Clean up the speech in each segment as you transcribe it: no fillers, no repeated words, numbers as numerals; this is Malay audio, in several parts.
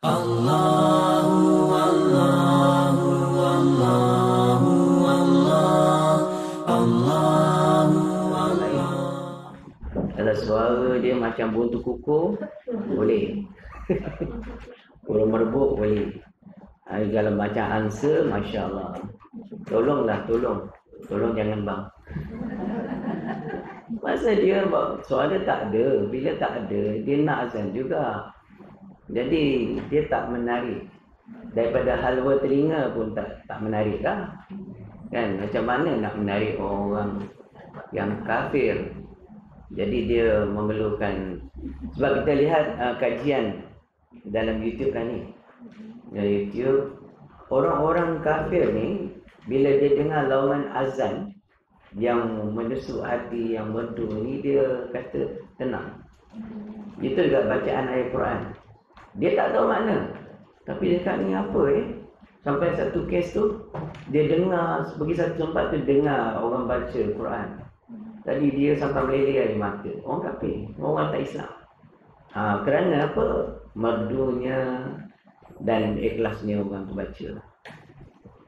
Allahu Allahu Allahu Allah Allahu Allah. Kalau suara dia macam buntu kuku, boleh. Burung merbuk, boleh. Kalau macam angsa, Masya Allah. Tolonglah, tolong jangan bang. Masa dia suara tak ada, bila tak ada, dia nak azan juga. Jadi dia tak menarik. Daripada halwa telinga pun tak menarik lah. Kan macam mana nak menarik orang yang kafir. Jadi dia memerlukan, sebab kita lihat kajian dalam YouTube kan ni. Dari YouTube, orang-orang kafir ni bila dia dengar laungan azan yang menusuk hati, yang merdu ni, dia kata tenang. Itu juga bacaan ayat Quran. Dia tak tahu makna. Tapi dia kata ni apa Sampai satu kes tu, dia dengar, pergi satu tempat tu dengar orang baca Quran. Tadi dia sampai meleleh air mata. Orang kafir, orang tak Islam. Kerana apa? Merdunya dan ikhlasnya orang tu baca.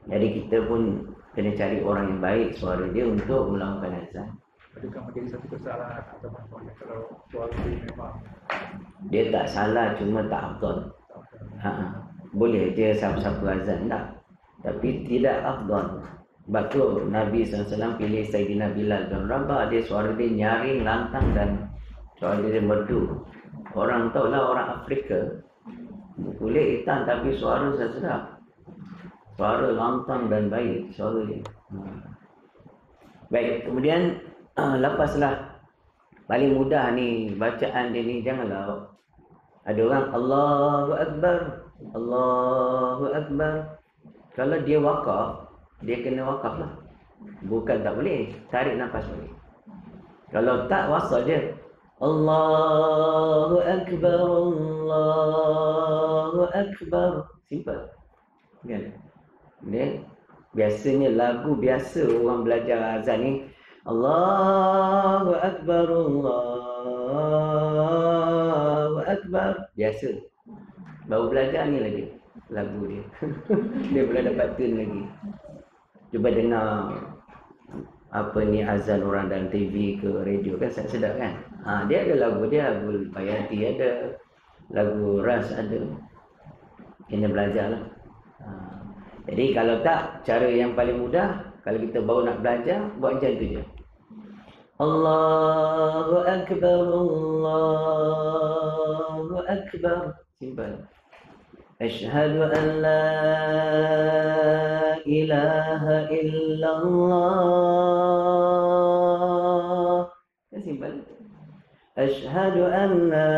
Jadi kita pun kena cari orang yang baik suara dia untuk melakukan azan. Adakah menjadi satu kesalahan atau manfaatnya kalau suara dia memang Dia tak salah, cuma tak afdal. Boleh je siapa-siapa azan tak, tapi tidak afdal. Sebab tu Nabi SAW pilih Sayyidina Bilal bin Rabah. Dia suara dia nyaring, lantang dan suara dia merdu. Orang tahulah orang Afrika, kulit hitam tapi suara sedap. Suara lantang dan baik suara dia. Baik, kemudian lepaslah. Paling mudah ni bacaan dia ni, janganlah ada orang Allahu Akbar, Allahu Akbar. Kalau dia wakaf, dia kena wakaf lah. Bukan tak boleh, tarik nafas boleh. Kalau tak, wasal je. Allahu Akbar, Allahu Akbar. Simple. Kan? Ni biasanya lagu biasa orang belajar azan ni, Allahu Akbar, Allahu Akbar. Biasa. Baru belajar ni lagi lagu dia. Dia boleh dapat tune lagi. Cuba dengar apa ni azan orang dalam TV ke radio kan, sedap kan. Dia ada lagu dia, lagu Bayati ada, lagu Ras ada. Kena belajar lah. Jadi kalau tak, cara yang paling mudah, kalau kita baru nak belajar, buat macam tu je. Allahu Akbar, Allahu Akbar. Simple. Asyhadu an la ilaha illallah. Kan simple. Asyhadu an la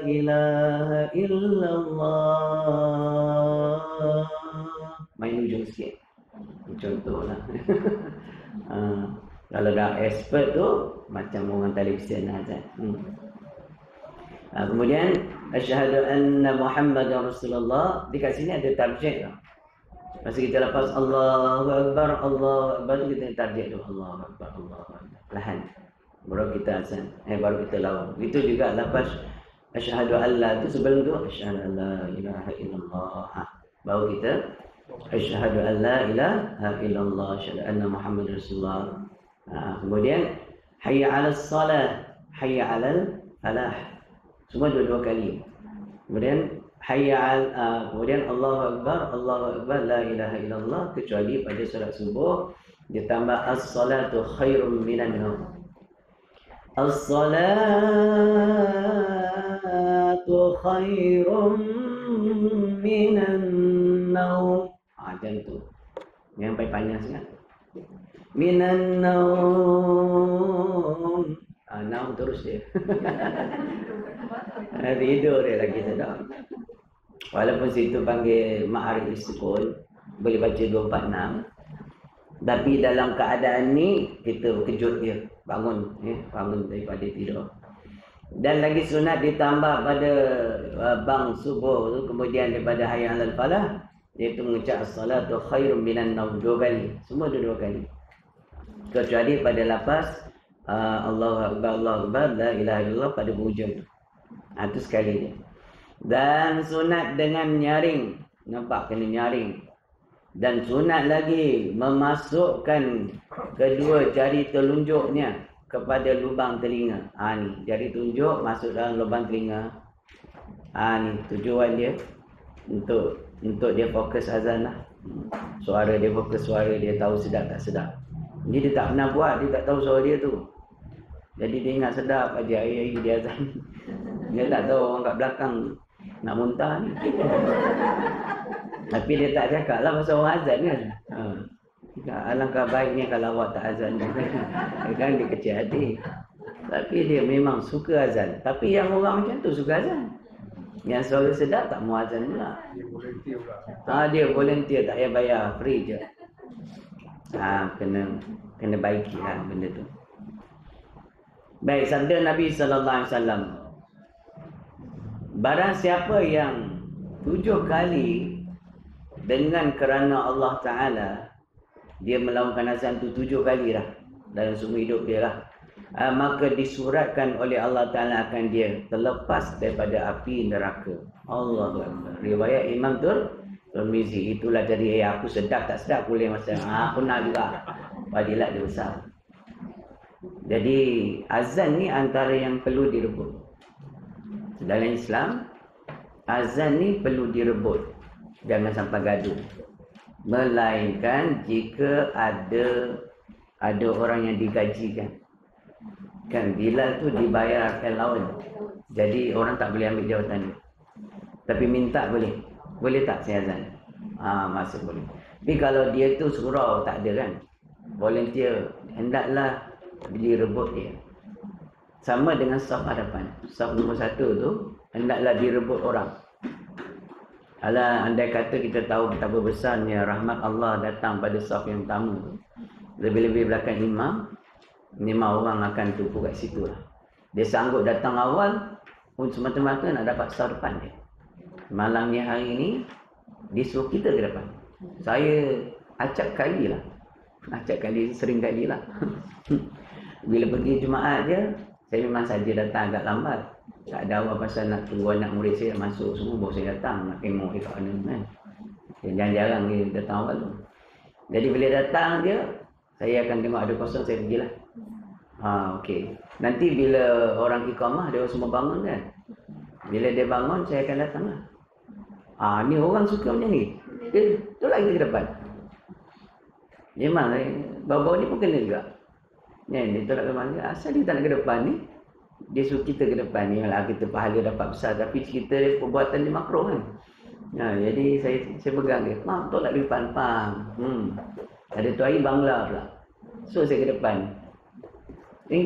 ilaha illallah. Main ujung sikit. Contohlah. Kalau dah expert tu macam orang televisyen azan. Kemudian asyhadu anna Muhammadar Rasulullah. Di kat sini ada tarjih lah. Masa kita lepas Allahu Akbar, Allahu Akbar tu kita tarjih tu Allahu Akbar, Allahu Akbar. Perlahan. Baru kita azan. Baru kita lawan. Itu juga lepas asyhadu alla tu, sebelum tu asyhadu alla ilaha illallah. Baru kita asyhadu an la ilaha illallah, asyhadu anna Muhammadar Rasulullah. Kemudian hayya 'alas salah, hayya 'alal falah. Semua dua-dua kali. Kemudian kemudian Allahu Akbar, la ilaha illallah, kecuali pada solat subuh dia tambah as-salatu khairum minan naum. As-salatu khairum minan naum. Macam tu. Yang paling panjang sangat. Minan naum. Naum terus dia. Tidur dia lagi sedap. Walaupun situ panggil Ma'arif Istiqol, boleh baca 246. Tapi dalam keadaan ni kita kejut dia, bangun daripada tidur. Dan lagi sunat ditambah pada bang subuh tu, kemudian daripada hayya 'alal falah, iaitu mengucap as-salatu khairum minan naum 2 kali. Semua 2 kali. Kecuali pada lafaz Allahu Akbar, Allahu Akbar, la ilaha illallah pada hujung tu. Itu sekali je. Dan sunat dengan nyaring. Nampak kena nyaring. Dan sunat lagi memasukkan kedua jari telunjuknya kepada lubang telinga. Ni jari telunjuk masuk dalam lubang telinga. Ni tujuan dia untuk dia fokus azan lah. Suara dia fokus suara dia, tahu sedap tak sedap. Jadi dia tak pernah buat, dia tak tahu suara dia tu. Jadi dia ingat sedap aja air dia azan. Dia tak tahu orang kat belakang nak muntah ni. Tapi dia tak cakap lah pasal orang azan kan. Alangkah baiknya kalau awak tak azan. Kan dia kecil hati. Tapi dia memang suka azan. Tapi yang orang macam tu suka azan. Yang suara sedap tak mau azan pula. Dia volunteer pula. Dia volunteer, tak payah bayar, free je. Kena baiki lah benda tu. Baik, sabda Nabi SAW. Barang siapa yang 7 kali dengan kerana Allah Ta'ala, dia melakukan azan tu 7 kali lah dalam semua hidup dia lah, maka disuratkan oleh Allah Ta'ala akan dia terlepas daripada api neraka. Allah Akbar. Riwayat Imam Tirmizi. Itulah dari aku sedap tak sedap boleh masa. Aku nak juga. Fadilat dia besar. Jadi azan ni antara yang perlu direbut. Dalam Islam, azan ni perlu direbut. Jangan sampai gaduh. Melainkan jika ada orang yang digajikan. Kan Bilal tu dibayar allowance. Jadi orang tak boleh ambil jawatan dia. Tapi minta boleh. Boleh tak saya azan? Masuk boleh. Tapi kalau dia tu surau tak ada kan. Volunteer, hendaklah direbut dia. Sama dengan saf hadapan. Saf nombor 1 tu hendaklah direbut orang. Andai kata kita tahu betapa besarnya rahmat Allah datang pada saf yang pertama tu, lebih-lebih belakang imam, 5 orang akan tumpu kat situ lah. Dia sanggup datang awal pun semata-mata nak dapat saf depan dia. Malamnya hari ni dia suruh kita ke depan. Saya acap kali lah. Sering kali lah. Bila pergi Jumaat je, saya memang saja datang agak lambat. Tak ada awal pasal nak tunggu anak murid saya masuk semua baru saya datang nak tengok dia kat mana kan. Jarang-jarang dia datang awal tu. Jadi bila datang je, saya akan tengok ada kosong, saya pergilah. Okey. Nanti bila orang iqamah dia semua bangun kan. Bila dia bangun saya akan datang lah. Ni orang suka macam ni. Dia tolak kita ke depan. Memang bau-bau ni pun kena juga. Dia tolak ke mana? Asal dia tak nak ke depan ni, dia suruh kita ke depan ni. Malah kita pahala dapat besar, tapi kita perbuatan dia makruh kan. Jadi saya pegang dia. Tolak ke depan, faham. Ada tu air Bangla pula. So saya ke depan.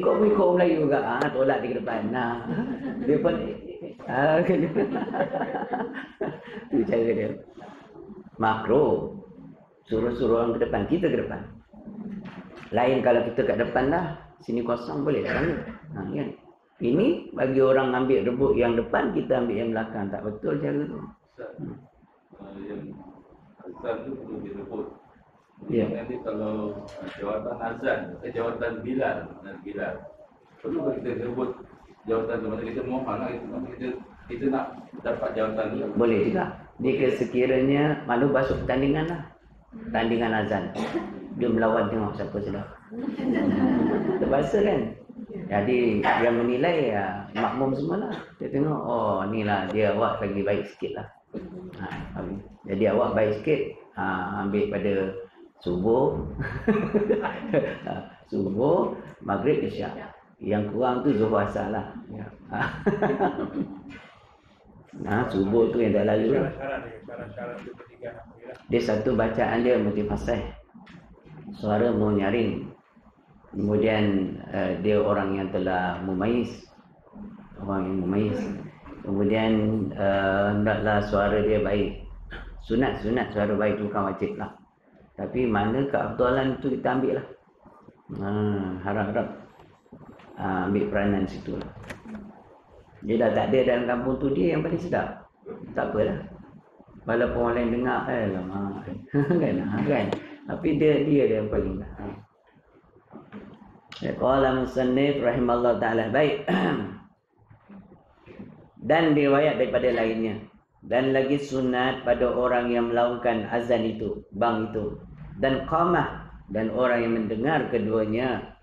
Kau pun ikut Melayu juga. Tolak dia ke depan. Dia pun itu cara dia. Makro. Suruh-suruh orang ke depan. Kita ke depan. Lain kalau kita kat depan dah. Sini kosong boleh tak? Kan? Ini bagi orang ambil rebut yang depan, kita ambil yang belakang. Tak betul cara tu. Yang azan tu perlu direbut. Ya. Nanti kalau jawatan azan, jawatan Bilal, perlu kita rebut jawatan tu. Macam kita mohon lah, kita nak dapat jawatan tu. Boleh juga. Jika sekiranya malu masuk pertandingan lah. Pertandingan azan. Dia melawan tengok siapa sedap. Terpaksa kan? Jadi yang menilai makmum semua lah. Dia tengok, ni lah dia awak lagi baik sikit lah. Jadi awak baik sikit, ambil pada subuh, subuh, maghrib, isyak. Yang kurang tu zuhur asar lah. Subuh tu yang tak lalu lah. Syarat-syarat dia bertiga nak pergi lah. Dia satu bacaan dia mesti fasih. Suara mau nyaring. Kemudian dia orang yang telah mumayyiz. Orang yang mumayyiz. Kemudian hendaklah suara dia baik. Sunat suara baik tu bukan wajib lah. Tapi mana keabdalan tu kita ambil lah. Harap-harap ambil peranan situ lah. Dia dah tak ada dalam kampung tu, dia yang paling sedap. Tak apalah. Walaupun orang lain dengar, lama kan. Tapi dia yang paling lah. Qala musannif rahimallahu ta'ala. Baik. Dan riwayat daripada lainnya. Dan lagi sunat pada orang yang melakukan azan itu, bang itu. Dan qamah, dan orang yang mendengar keduanya.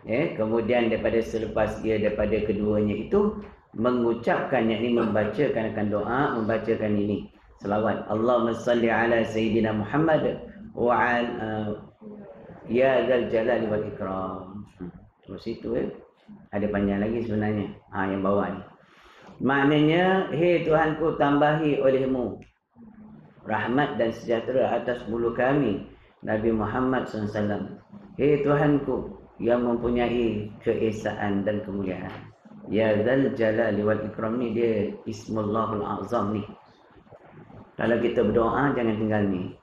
Kemudian daripada selepas dia daripada keduanya itu mengucapkan, yakni membacakan akan doa, membacakan ini selawat. Allahumma salli ala Sayyidina Muhammad wa ala ya dzal jalali wal ikram. Terus itu ada panjang lagi sebenarnya. Yang bawah ni. Maknanya, hei Tuhanku, tambahi olehmu rahmat dan sejahtera atas bulu kami Nabi Muhammad SAW. Hei Tuhanku yang mempunyai keesaan dan kemuliaan. Ya Dzal Jalali wal Ikram ni dia Ismullahul Azam ni. Kalau kita berdoa jangan tinggal ni.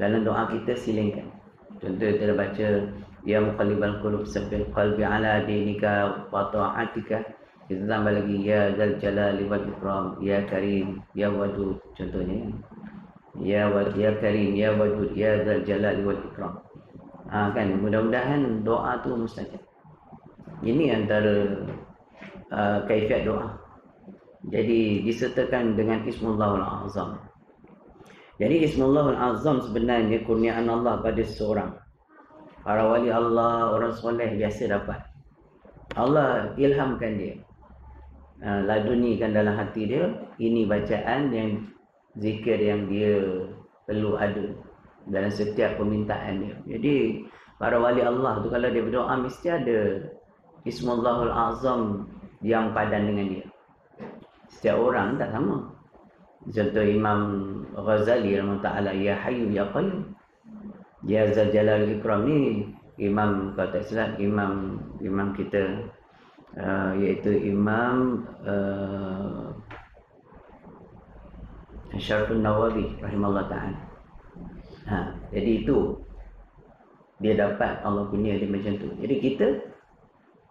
Dalam doa kita silingkan. Contoh kita baca ya muqallibal qulub sabbir qalbi ala dinika wa ta'atika. Kita tambah lagi ya Dzal Jalali wal Ikram, ya Karim, ya Wadud, contohnya. Ya Karim, ya Wadud, ya Dzal Jalali wal Ikram. Kan mudah-mudahan doa tu mustajab. Ini antara kaifiat doa. Jadi disertakan dengan Ismullahul Azam. Jadi Ismullahul Azam sebenarnya kurniaan Allah pada seseorang. Para wali Allah, orang soleh biasa dapat. Allah ilhamkan dia. Ladunikan dalam hati dia, ini bacaan yang zikir yang dia perlu ada dalam setiap permintaan dia. Jadi para wali Allah tu kalau dia berdoa mesti ada Ismullahul Azam yang padan dengan dia. Setiap orang tak sama. Contoh Imam Ghazali rahimahullah, ya Hayyu ya Qayyum, ya Dzal Jalali wal Ikram ni imam, kalau tak silap imam kita, iaitu Imam Syarifun Nawawi rahimahullah ta'ala. Jadi itu dia dapat, Allah punya dia macam tu. Jadi kita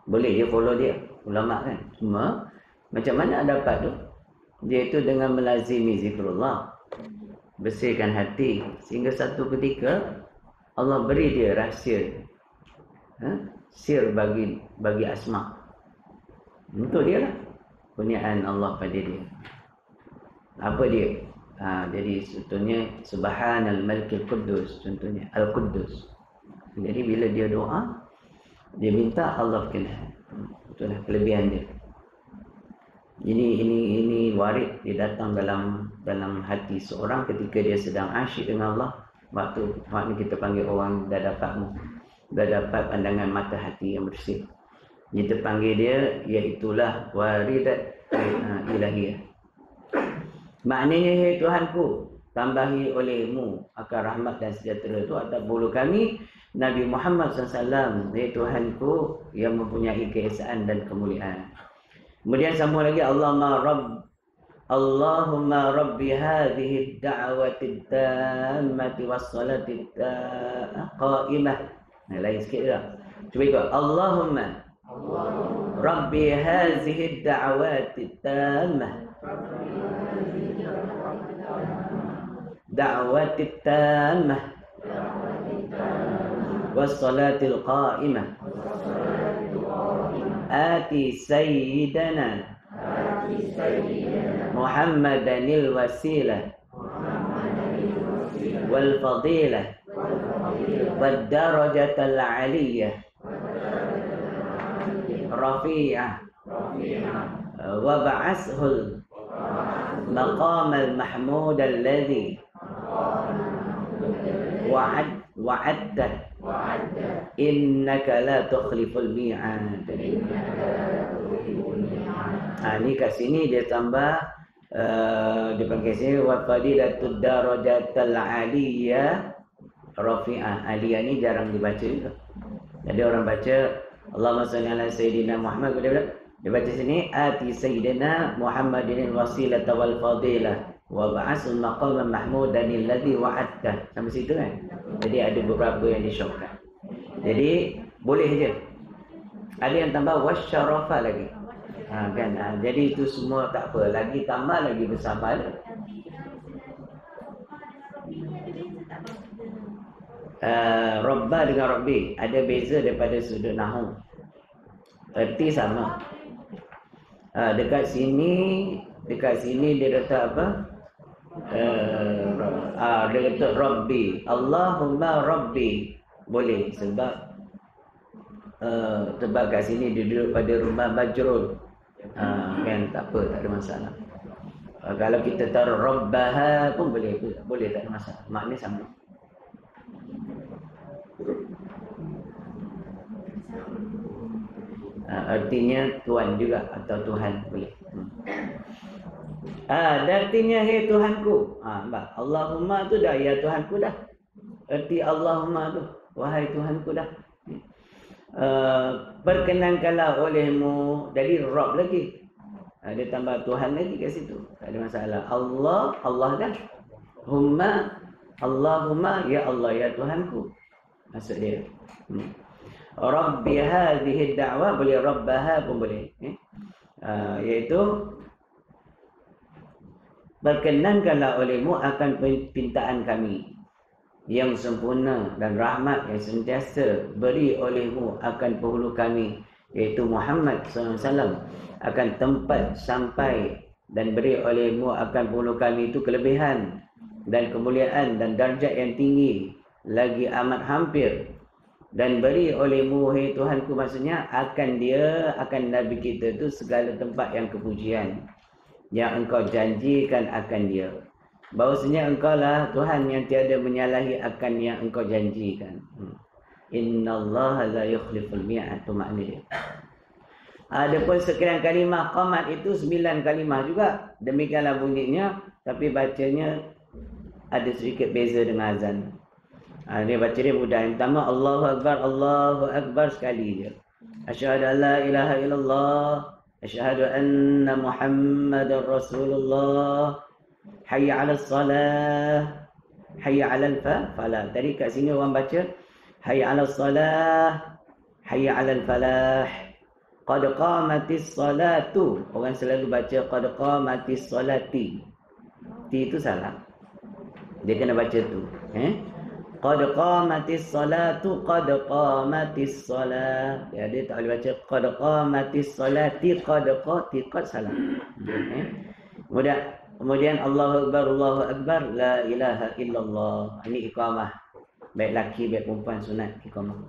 boleh je follow dia, ulama kan. Cuma macam mana dapat tu? Dia itu dengan melazimi zikrullah, bersihkan hati, sehingga satu ketika Allah beri dia rahsia, sir bagi asma. Untuk dia lah kurniaan Allah pada dia. Apa dia? Jadi contohnya Subhanal Malikil Quddus, contohnya Al-Quddus. Jadi bila dia doa, dia minta Allah kenal. Itulah kelebihan dia. Ini warid dia datang dalam hati seorang ketika dia sedang asyik dengan Allah. Waktu kita panggil orang dah dapat pandangan mata hati yang bersih. Kita panggil dia, iaitulah waridat ilahiyah. Maknanya, hei Tuhanku, tambahi olehmu akan rahmat dan sejahtera itu atas bulu kami Nabi Muhammad SAW. Hei Tuhanku yang mempunyai keesaan dan kemuliaan. Kemudian sambung lagi, Allahumma Rabbi hadhihi ad-da'wati at-tammati was-salati qa'imah. Lain sikit dah. Cuba ikut. Allahumma Rabbi hadhihi ad-da'wati at-tammah. Da'wati at-tammah was-salati al-qa'imah. Ati sayyidana Muhammadanil wasilah wal fadilah wad darajatal aliyah rafi'ah wa ba'ashul maqamal mahmud alladhi wa'adda innaka la tukhliful mi'ad. Ni kat sini dia tambah dia panggil sini wa fadilatud darajatal aliyah rafi'ah. Aliyah ni jarang dibaca juga. Jadi orang baca Allahumma salli ala Sayyidina Muhammad, dia baca sini ati Sayyidina Muhammadinil wasilata wal fadilah wa ba'asul maqaman mahmudanil ladzi wa'adta. Sampai situ kan. Jadi ada beberapa yang disyokkan. Jadi boleh je. Ada yang tambah wasyarafa lagi. Kan. Jadi itu semua tak apa. Lagi tambah lagi besar pahala. Rabba dengan Rabbi ada beza daripada sudut nahwu. Erti sama. Dekat sini dia kata apa? Dia kata Rabbi, Allahumma Rabbi. Boleh sebab sebab kat sini dia duduk pada rumah majrur. Kan tak apa, tak ada masalah. Kalau kita taruh Rabbaha pun boleh, tak ada masalah. Maknanya sama. Artinya Tuhan juga atau Tuhan boleh. Artinya hey Tuhanku. Allahumma tu dah ya Tuhanku dah. Arti Allahumma tu wahai Tuhanku dah. Perkenankanlah olehmu. Jadi Rabb lagi. Dia tambah Tuhan lagi kat situ. Tak ada masalah. Allah dah. Allahumma ya Allah ya Tuhanku. Maksud dia. Rabbi hadhihi da'wah boleh, Rabbaha pun boleh. Iaitu berkenankanlah olehmu akan permintaan kami yang sempurna dan rahmat yang sentiasa beri olehmu akan penghulu kami, iaitu Muhammad SAW, akan tempat sampai dan beri olehmu akan penghulu kami itu kelebihan dan kemuliaan dan darjat yang tinggi lagi amat hampir. Dan beri olehmu hai Tuhanku, maksudnya akan Nabi kita tu segala tempat yang kepujian yang engkau janjikan akan dia. Bahawasanya engkau lah Tuhan yang tiada menyalahi akan yang engkau janjikan. Innallaha la yukhliful mi'ad, tu makna dia. Adapun sekian kalimah qamat itu 9 kalimah juga. Demikianlah bunyinya, tapi bacanya ada sedikit beza dengan azan. Dia baca dia mudah. Yang pertama Allahu Akbar sekali je. Asyhadu an la ilaha illallah, asyhadu anna Muhammadar Rasulullah, hayya 'alas salah, hayya 'alal falah. Tadi kat sini orang baca hayya 'alas salah, hayya 'alal falah. Qad qamatis salatu. Orang selalu baca qad qamatis salati. Ti itu salah. Dia kena baca tu. Qad qamatis salatu, qad qamatis salah. Ya, dia tak boleh baca qad qamatis salati, qad salah. Kemudian Allahu Akbar, la ilaha illallah. Ini iqamah. Baik laki, baik perempuan, sunat iqamah.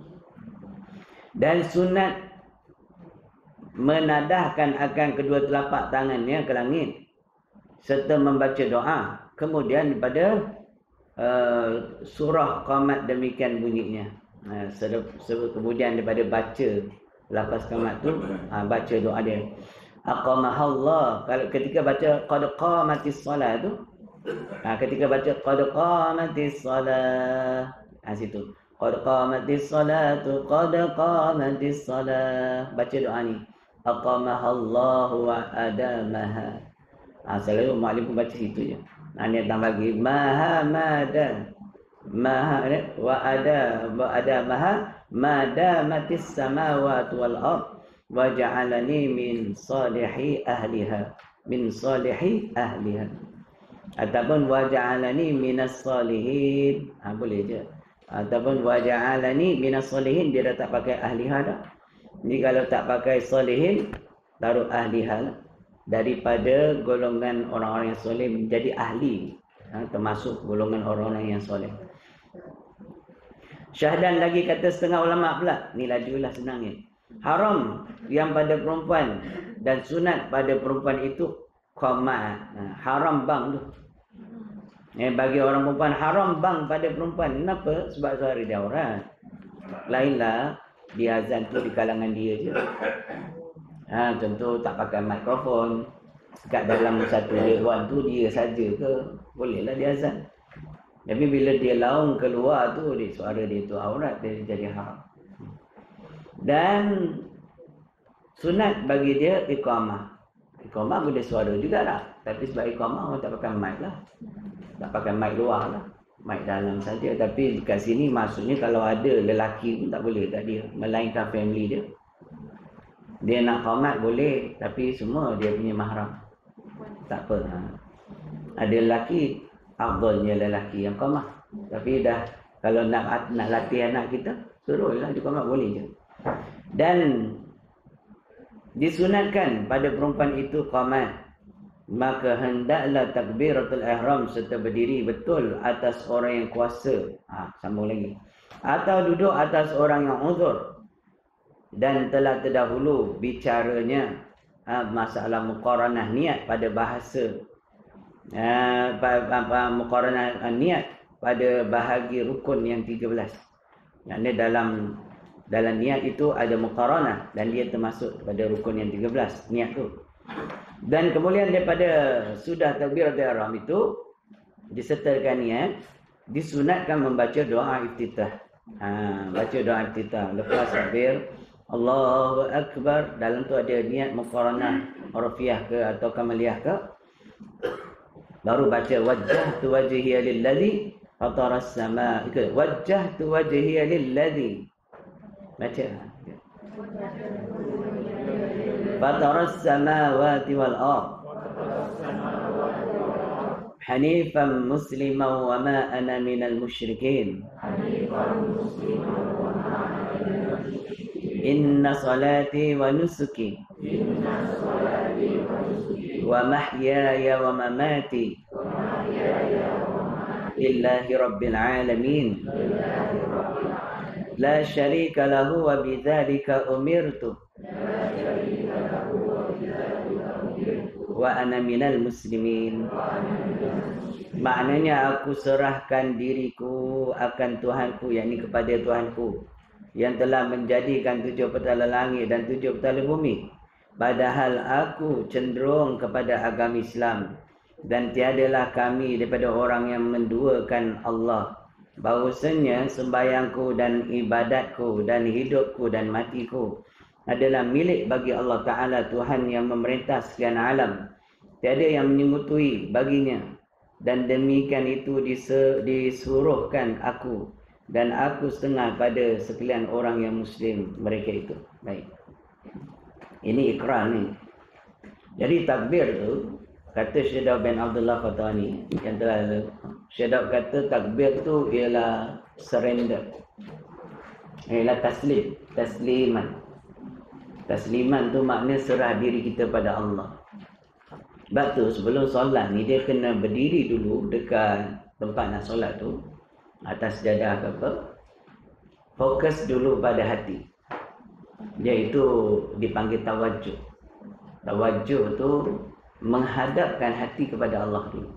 Dan sunat menadahkan akan kedua telapak tangannya ke langit serta membaca doa. Kemudian pada surah qamat demikian bunyinya. Kemudian daripada baca lafaz qamat tu, baca doa dia. Aqamahallah. Kalau ketika baca qad qamatis salat tu, ketika baca qad qamatis salat, situ qad qamatis salatu, qad qamatis salat, baca doa ni. Aqamahallahu wa adamaha. Selalu maklim pun baca situ je. Dia tambah lagi maha wa adamaha madamatis samawati wal ard wa ja'alani min salihi ahliha, ataupun wa ja'alani minas salihin. Boleh je. Ataupun wa ja'alani minas salihin, dia dah tak pakai ahliha dah. Ni kalau tak pakai salihin, taruh ahliha lah. Daripada golongan orang-orang yang soleh menjadi ahli, termasuk golongan orang-orang yang soleh. Syahdan lagi kata setengah ulama pula, ni lajulah senang ni. Haram yang pada perempuan dan sunat pada perempuan itu qamat. Haram bang tu. Bagi orang perempuan haram bang pada perempuan. Kenapa? Sebab suara dia aurat. Lainlah di azan tu di kalangan dia je. Contoh tak pakai mikrofon kat dalam satu dewan tu, dia saja ke bolehlah dia azan. Tapi bila dia laung keluar tu, suara dia tu aurat, dia jadi haram. Dan sunat bagi dia iqamah. Iqamah boleh suara juga lah. Tapi sebab iqamah orang tak pakai mic lah. Tak pakai mic luar lah. Mic dalam saja. Tapi kat sini maksudnya kalau ada lelaki pun tak boleh kat dia, melainkan family dia. Dia nak qamat boleh, tapi semua dia punya mahram. Tak apa. Ada lelaki, afdalnya lelaki yang qamat. Tapi dah kalau nak latih anak kita, suruhlah dia qamat boleh je. Dan Disunatkan pada perempuan itu qamat, maka hendaklah takbiratul ihram serta berdiri betul atas orang yang kuasa. Sambung lagi. Atau duduk atas orang yang uzur dan telah terdahulu bicaranya masalah muqaranah niat pada bahasa muqaranah niat pada bahagi rukun yang 13. Yang dalam niat itu ada muqaranah dan dia termasuk pada rukun yang 13 niat tu. Dan kemudian daripada sudah takbiratul ihram itu disertakan niat, disunatkan membaca doa iftitah. Baca doa iftitah lepas takbir Allahu Akbar, dalam tu ada niat muqaranah hurufiyah ke atau kamaliyah ke, baru baca wajjahtu wajhiya lilladzi fataras samaa, wajjahtu wajhiya lilladzi, baca fataras samawati wal ard hanifan musliman wa ma ana minal musyrikin inna salati wa nusuki wa mahyaya wa mamati lillahi rabbil alamin la syarika lahu wa bidzalika umirtu wa ana minal muslimin. Maknanya aku serahkan diriku akan Tuhanku, yakni kepada Tuhanku yang telah menjadikan 7 petala langit dan 7 petala bumi, padahal aku cenderung kepada agama Islam, dan tiadalah kami daripada orang yang menduakan Allah. Bahawasanya sembahyangku dan ibadatku dan hidupku dan matiku adalah milik bagi Allah Ta'ala, Tuhan yang memerintah sekalian alam. Tiada yang menyengutui baginya, dan demikian itu disuruhkan aku, dan aku setengah pada sekalian orang yang Muslim mereka itu. Baik. Ini ikrar ni. Jadi takbir tu, kata Syekh Daud bin Abdullah Fatani yang telah ada, Syekh Daud kata takbir tu ialah surrender, ialah taslim, tasliman. Tasliman tu makna serah diri kita pada Allah. Sebab tu sebelum solat ni dia kena berdiri dulu dekat tempat nak solat tu, atas jadah ke apa, fokus dulu pada hati. Iaitu dipanggil tawajuh. Tawajuh tu menghadapkan hati kepada Allah dulu.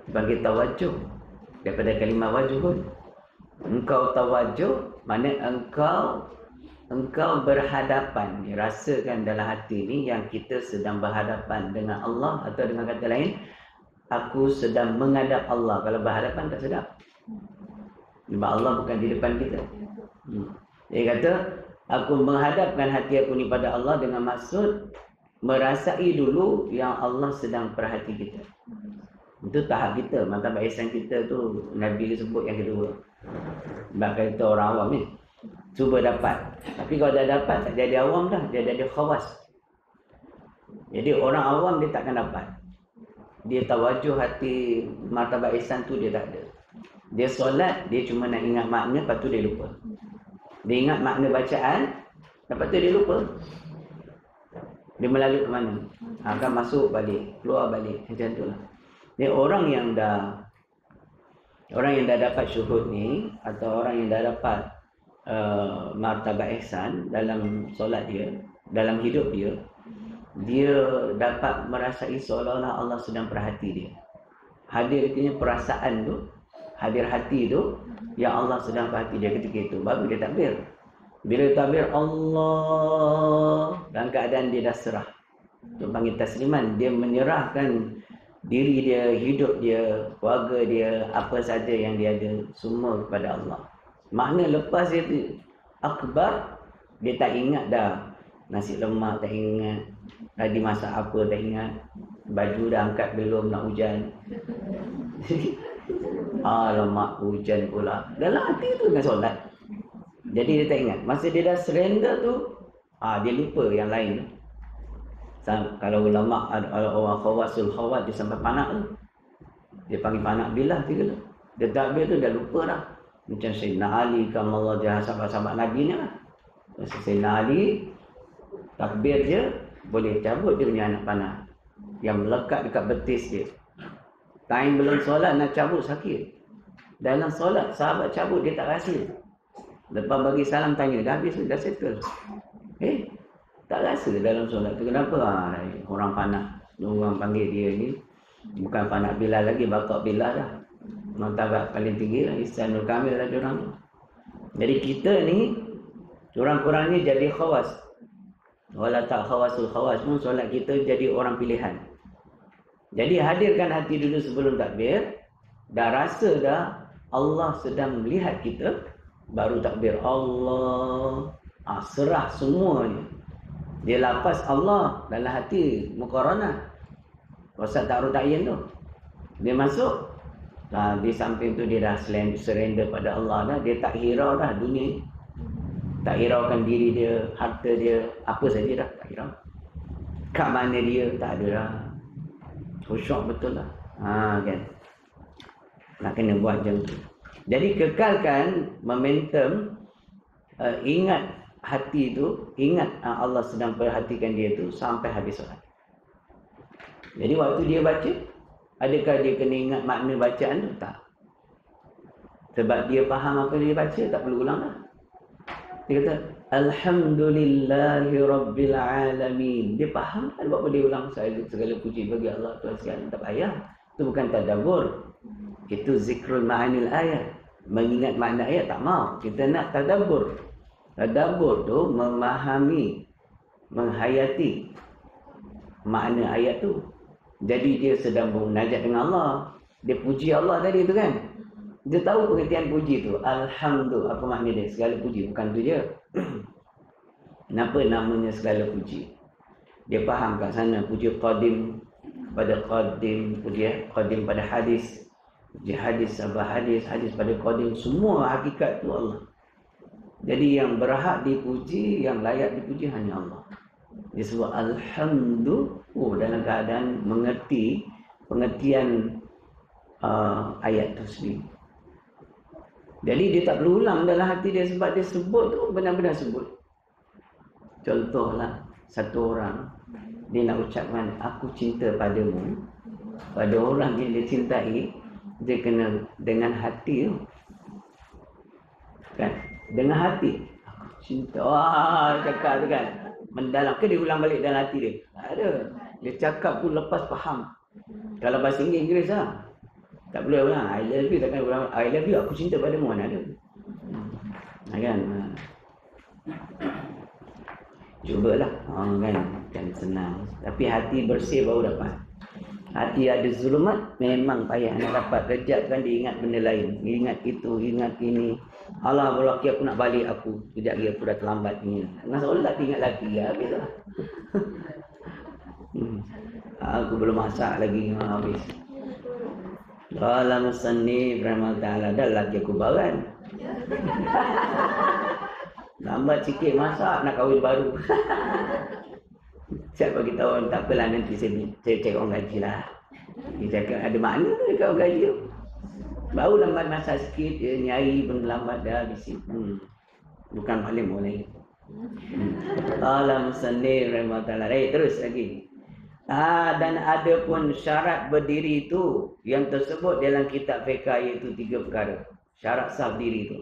Dipanggil tawajuh daripada kalimah wajuh pun. Engkau tawajuh makna engkau berhadapan, rasakan dalam hati ni yang kita sedang berhadapan dengan Allah, atau dengan kata lain, aku sedang menghadap Allah. Kalau berhadapan tak sedap, sebab Allah bukan di depan kita. Dia kata aku menghadapkan hati aku ni pada Allah dengan maksud merasai dulu yang Allah sedang perhati kita. Itu tahap kita, martabat ihsan kita tu Nabi sebut yang kedua. Sebab kata orang awam ni cuba dapat, tapi kalau dah dapat tak jadi awam dah, dia jadi khawas. Jadi orang awam dia takkan dapat. Dia tawajuh hati martabat ihsan tu dia tak ada. Dia solat, dia cuma nak ingat makna, lepas tu dia lupa. Dia ingat makna bacaan, lepas tu dia lupa. Dia melalui ke mana? Akan masuk balik, keluar balik, macam tu lah. Ni orang yang dah dapat syuhud ni, atau orang yang dah dapat martabat ihsan dalam solat dia, dalam hidup dia, dia dapat merasai seolah-olah Allah sedang perhati dia. Hadir artinya perasaan tu, hadir hati tu yang Allah sedang perhati dia ketika itu, baru dia takbir. Bila takbir Allah, dalam keadaan dia dah serah, itu panggil tasliman. Dia menyerahkan diri dia, hidup dia, keluarga dia, apa saja yang dia ada, semua kepada Allah. Makna lepas dia akbar, dia tak ingat dah nasi lemak, tak ingat tadi masak apa, tak ingat baju dah angkat belum, nak hujan. Alamak, hujan pula. Dalam hati tu dengan solat. Jadi dia tak ingat. Masa dia dah surrender tu, dia lupa yang lain. Kalau ulama, orang khawasul khawat, dia sampai panak tu, dia panggil panak bilah tiga tu. Dia takbir tu dah lupa dah. Macam Sayyidina Ali, kamallah jahat sahabat-sahabat Nabi ni lah. Sayyidina Ali Takbir je boleh cabut dia punya anak panah yang melekat dekat betis dia. Time belum solat nak cabut sakit. Dalam solat sahabat cabut dia tak rasa. Lepas bagi salam tanya, dah habis dah settle. Tak rasa dalam solat tu kenapa? Orang panas. Orang panggil dia ni bukan panas Bilal lagi, bakal Bilal dah. Martabat paling tinggi lah, Ihsanul Kamil lah diorang. Jadi kita ni kurang-kurangnya jadi khawas. Wala tak khawasul khawas pun solat kita jadi orang pilihan. Jadi hadirkan hati dulu sebelum takbir. Dah rasa dah Allah sedang melihat kita, baru takbir Allah. Serah semuanya. Dia lafaz Allah dalam hati muqaranah. Wasat ta'arud ta'yin tu. Dia masuk. Di samping tu dia dah surrender pada Allah dah. Dia tak hirau dah dunia. Tak hiraukan diri dia, harta dia, apa saja dah. Tak hirau. Kat mana dia, tak ada dah. Khusyuk betul lah. Kan. Nak kena buat macam tu. Jadi kekalkan momentum. Ingat hati tu, ingat Allah sedang perhatikan dia tu sampai habis solat. Jadi waktu dia baca, adakah dia kena ingat makna bacaan tu? Tak. Sebab dia faham apa dia baca, tak perlu ulang dah. Dia kata, Alhamdulillahi Rabbil Alamin. Dia faham kan buat apa dia ulang. Segala puji bagi Allah Tuhan sekalian. Tak payah. Itu bukan tadabbur. Itu zikrul ma'anil ayat. Mengingat makna ayat tak mau. Kita nak tadabbur. Tadabbur tu memahami, menghayati makna ayat tu. Jadi dia sedang bermunajat dengan Allah. Dia puji Allah tadi tu kan. Dia tahu pengertian puji tu. Alhamdulillah. Apa makna dia? Segala puji. Bukan tu je. Kenapa namanya segala puji? Dia faham kat sana. Puji qadim pada qadim. Puji qadim pada hadis. Puji hadis, sabah hadis. Hadis pada qadim. Semua hakikat tu Allah. Jadi yang berhak dipuji, yang layak dipuji hanya Allah. Dia sebut Alhamdulillah dalam keadaan mengerti pengertian ayat tu sendiri. Jadi dia tak perlu ulang dalam hati dia sebab dia sebut tu benar-benar sebut. Contohlah satu orang dia nak ucapkan aku cinta padamu pada orang yang dia cintai, dia kena dengan hati tu. Kan? Dengan hati. Aku cinta. Cakap tu kan. Mendalam. Ke dia ulang balik dalam hati dia? Tak ada. Dia cakap tu lepas faham. Kalau bahasa Inggeris lah. Tak boleh ulang. I love you. Takkan ulang. I love you. Aku cinta padamu. Mana ada. Kan? Cubalah. Kan? Kan senang. Tapi hati bersih baru dapat. Hati ada zulumat, memang payah nak dapat. Kejap kan dia ingat benda lain. Ingat itu, ingat ini. Allah berlaki aku nak balik aku. Kejap lagi aku dah terlambat ni. Masalah tak ingat lagi. Habis lah. Aku belum masak lagi. Habis. Dalam musannif rahmatullah dah lagi aku baran. Lambat sikit masak nak kahwin baru. Saya bagi tahu tak apalah nanti saya cek orang gaji lah. Dia cakap ada makna tu dekat orang gaji tu. Baru lambat masak sikit, dia nyai pun lambat dah habis. Bukan paling boleh. Alam musannif rahmatullah. Terus lagi. Dan ada pun syarat berdiri itu yang tersebut dalam kitab fiqh iaitu 3 perkara. Syarat sah berdiri itu.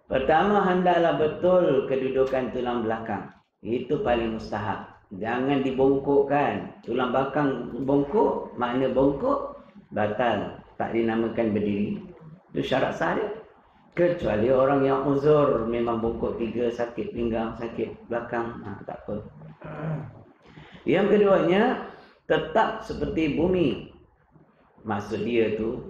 Pertama, hendaklah betul kedudukan tulang belakang. Itu paling mustahab. Jangan dibongkokkan. Tulang belakang bongkok, makna bongkok batal. Tak dinamakan berdiri. Itu syarat sah dia. Kecuali orang yang uzur memang bongkok 3, sakit pinggang, sakit belakang, tak apa. Yang keduanya, tetap seperti bumi. Maksud dia tu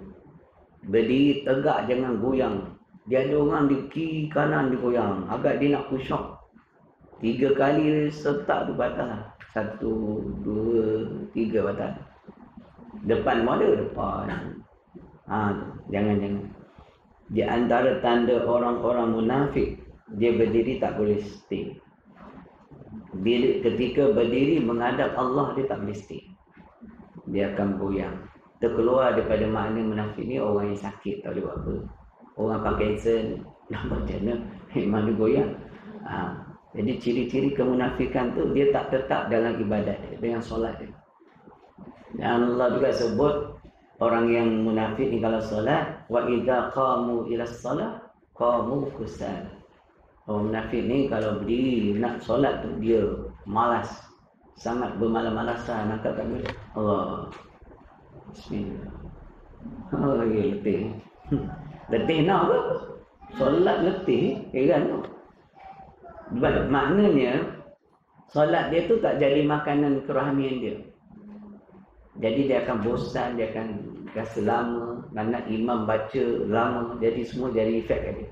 berdiri tegak, jangan goyang. Dia ada orang di kiri kanan digoyang. Agak dia nak push up. 3 kali setak tu batal lah. 1, 2, 3 batal. Depan mana? Depan. Jangan. Di antara tanda orang-orang munafik, dia berdiri tak boleh stay. Ketika berdiri menghadap Allah, dia tak boleh stay. Dia akan goyang. Terkeluar daripada makna munafik ni orang yang sakit, tak boleh buat apa. Orang pakai sen, nak macam mana? Memang dia goyang. Jadi ciri-ciri kemunafikan tu dia tak tetap dalam ibadat dia, dengan solat dia. Dan Allah juga sebut orang yang munafik ni kalau solat, wa idza qamu ila shalah qamu kusala. Orang munafik ni kalau berdiri nak solat tu dia malas, sangat bermalas-malasan, nak kata Allah. Bismillah. Oh, ya letih. Letih nak ke? Solat letih, kan tu. Maknanya solat dia tu tak jadi makanan kerohanian dia. Jadi dia akan bosan, dia akan rasa lama, nak imam baca lama, jadi semua jadi efek kat dia.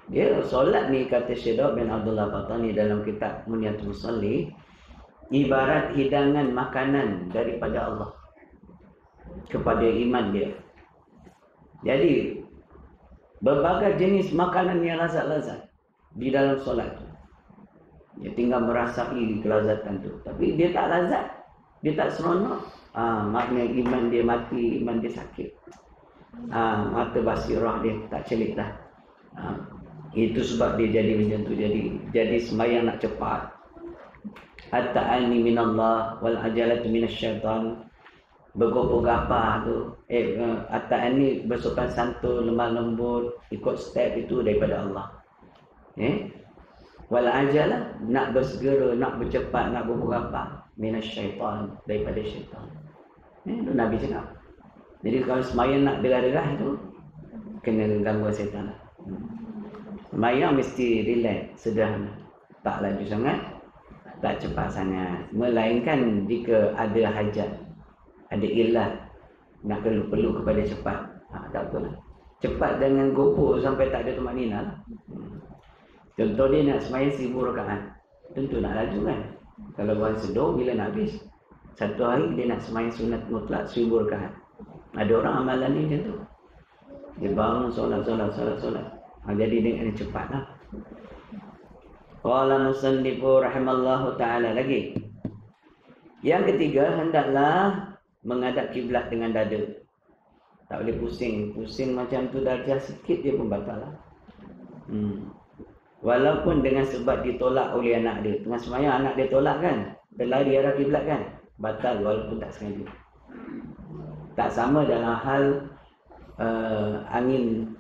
Dia solat ni, kata Syekh bin Abdullah Qatani dalam kitab Munyatul Musalli, ibarat hidangan makanan daripada Allah kepada iman dia. Jadi berbagai jenis makanan yang lazat-lazat di dalam solat tu. Dia tinggal merasai kelazatan tu. Tapi dia tak lazat. Dia tak seronok. Maknanya iman dia mati, iman dia sakit. Mata basirah dia tak celik dah. Itu sebab dia jadi macam tu. Jadi sembahyang nak cepat. At-ta'ani minallah wal ajalatu minasyaitan. Bergopok-gapah tu. At-ta'ani bersopan santun, lemah lembut, ikut step itu daripada Allah. Wal ajalah, nak bersegera, nak bercepat, nak bergopok-gapah, minasyaitan, daripada syaitan. Itu Nabi cakap. Jadi kalau sembahyang nak derah-derah tu kena gangguan syaitan. Sembahyang mesti relax, sederhana. Tak laju sangat, tak cepat sangat. Melainkan jika ada hajat, ada ilah, nak perlu kepada cepat. Tak apalah. Cepat dengan gopoh sampai tak ada tumanina lah. Contoh dia nak sembahyang 1000 rakaat. Tentu nak laju kan. Kalau buat sedung bila nak habis. Satu hari dia nak sembahyang sunat mutlak 1000 rakaat. Ada orang amalan ni macam tu. Dia bangun solat. Jadi dia kena cepat lah. Qala musannifu rahimallahu ta'ala lagi. Yang ketiga, hendaklah menghadap kiblat dengan dada. Tak boleh pusing. Pusing macam tu darjah sikit dia pun batal lah. Walaupun dengan sebab ditolak oleh anak dia. Tengah sembahyang anak dia tolak kan. Berlari arah kiblat kan. Batal walaupun tak sengaja. Tak sama dalam hal angin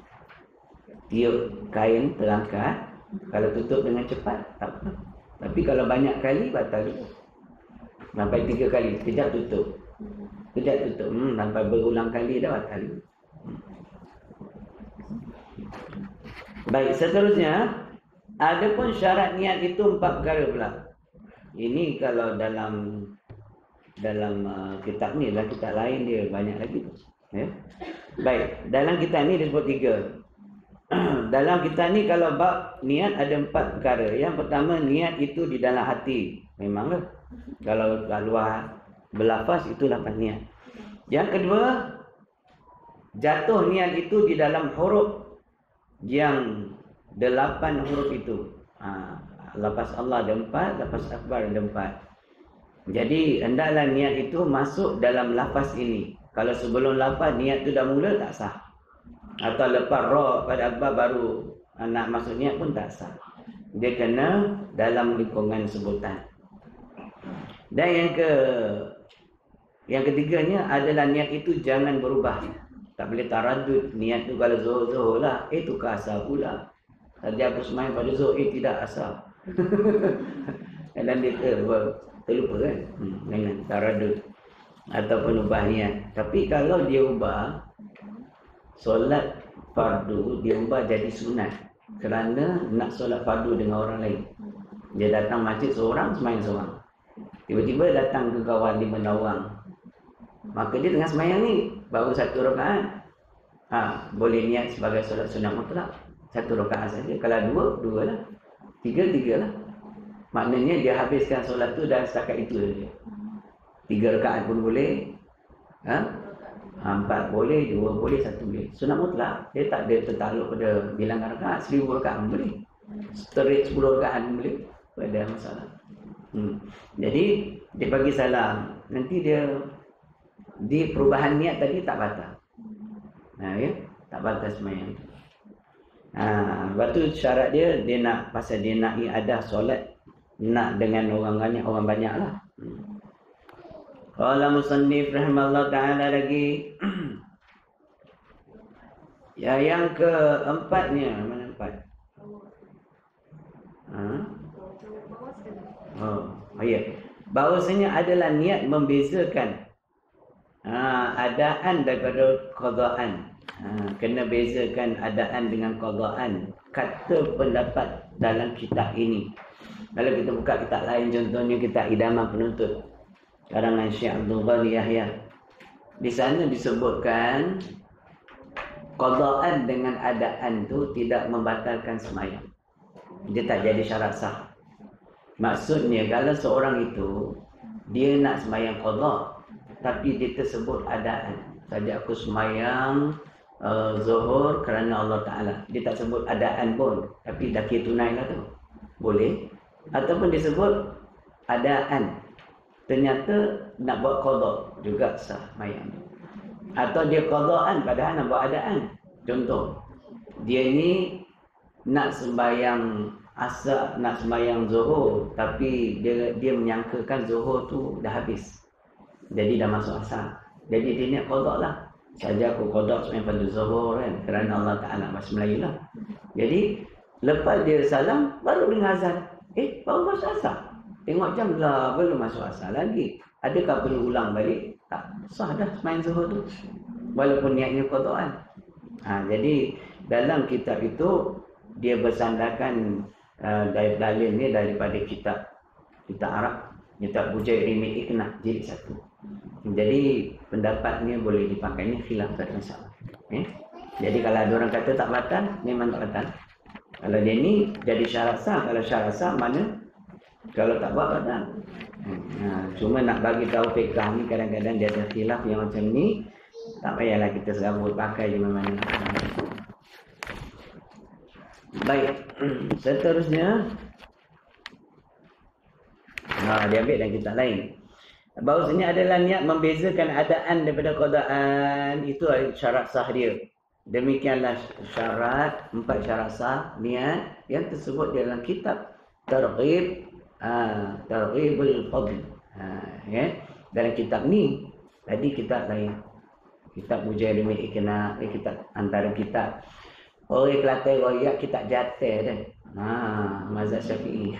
tiup kain terangkat. Kalau tutup dengan cepat tak apa. Tapi kalau banyak kali batal juga. Sampai 3 kali. Kejap tutup. Sampai berulang kali dah batal. Baik, seterusnya. Adapun syarat niat itu 4 perkara pula. Ini kalau dalam kitab ni, dalam kitab lain dia banyak lagi. Baik, dalam kitab ni disebut 3. Dalam kitab ni kalau bab niat ada 4 perkara. Yang pertama, niat itu di dalam hati. Memanglah. Kalau luar berlafaz itu lafaz niat. Yang kedua, jatuh niat itu di dalam huruf yang 8 huruf itu. Lafaz Allah ada 4, lafaz akbar ada 4. Jadi hendaklah niat itu masuk dalam lafaz ini. Kalau sebelum lafaz niat itu dah mula tak sah. Atau lepas ra pada akbar baru nak masuk niat pun tak sah. Dia kena dalam lingkungan sebutan. Dan yang ketiganya adalah niat itu jangan berubah. Tak boleh taradud. Niat tu kalau zuhur lah, tukar asal pula. Tadi aku sembahyang pada zuhur, tidak asal. Dan dia terlupa kan. Jangan taradud ataupun ubah niat. Tapi kalau dia ubah solat fardu, dia ubah jadi sunat kerana nak solat fardu dengan orang lain. Dia datang masjid seorang, sembahyang seorang. Tiba-tiba datang ke kawan di Menawang. Maka dia tengah sembahyang ni baru 1 rakaat. Boleh niat sebagai solat sunat mutlak. 1 rakaat saja. Kalau 2 lah. 3 lah. Maknanya dia habiskan solat tu dan setakat itu saja. 3 rakaat pun boleh. 4 boleh, 2 boleh, 1 boleh. Sunat mutlak. Dia tak ada tertakluk pada bilangan rakaat. 1000 rakaat pun boleh. Straight 10 rakaat pun boleh. Tak ada masalah. Jadi dia bagi salam. Nanti dia perubahan niat tadi tak batal. Tak batal sembahyang. Lepas tu syarat dia nak pasal dia nak iadah solat, nak dengan orang banyak lah. Qala musannif rahimahullah ta'ala lagi. Ya, yang keempatnya, mana empat? Ya. Bahawasanya adalah niat membezakan adaan daripada qadaan. Kena bezakan adaan dengan qadaan. Kata pendapat dalam kitab ini. Kalau kita buka kitab lain, contohnya kitab Idaman Penuntut karangan Syekh Abdul Ghani Yahya. Di sana disebutkan qadaan dengan adaan tu tidak membatalkan sembahyang. Dia tak jadi syarat sah. Maksudnya kalau seorang itu dia nak sembahyang qada tapi dia tersebut adaan. Saja aku sembahyang zuhur kerana Allah Ta'ala. Dia tak sebut adaan pun, tapi dah kira tunai lah tu. Boleh. Ataupun disebut adaan, ternyata nak buat qada juga sah sembahyang. Atau dia qadaan padahal nak buat adaan. Contoh, dia ni nak sembahyang asar, nak sembahyang zuhur, tapi dia menyangkakan zuhur tu dah habis. Jadi dah masuk asar. Jadi dia niat qada lah. Saja aku qada sembahyang pada zuhur kan, kerana Allah Ta'ala bahasa Melayu lah. Jadi lepas dia salam baru dengar azan. Baru masuk asar. Tengok jam lah, belum masuk asar lagi. Adakah perlu ulang balik? Tak, sah dah sembahyang zuhur tu. Walaupun niatnya qadaan. Jadi dalam kitab itu dia bersandarkan dalil ni daripada kitab Arab, kitab Bujair Rimi Iqnah jilid 1. Jadi pendapatnya boleh dipakai, ni khilaf tak masalah. Jadi kalau ada orang kata tak batal, memang tak batal. Kalau dia ni jadi syarat sah, kalau syarat sah mana? Kalau tak buat batal. Cuma nak bagi tahu fiqh ni kadang-kadang dia ada khilaf yang macam ni, tak payahlah kita serabut pakai di mana-mana. Baik, seterusnya dia ambil dan kita lain. Bahawasanya adalah niat membezakan adaan daripada qadaan. Itu syarat sah dia. Demikianlah syarat, 4 syarat sah niat yang tersebut dalam kitab Targhibul Fadl. Dalam kitab ni, tadi kitab lain. Kitab Bujair Rimi Iqnah, kitab antara kitab. Orang Kelantan royak kitab Jatir dah. Mazhab Syafi'i.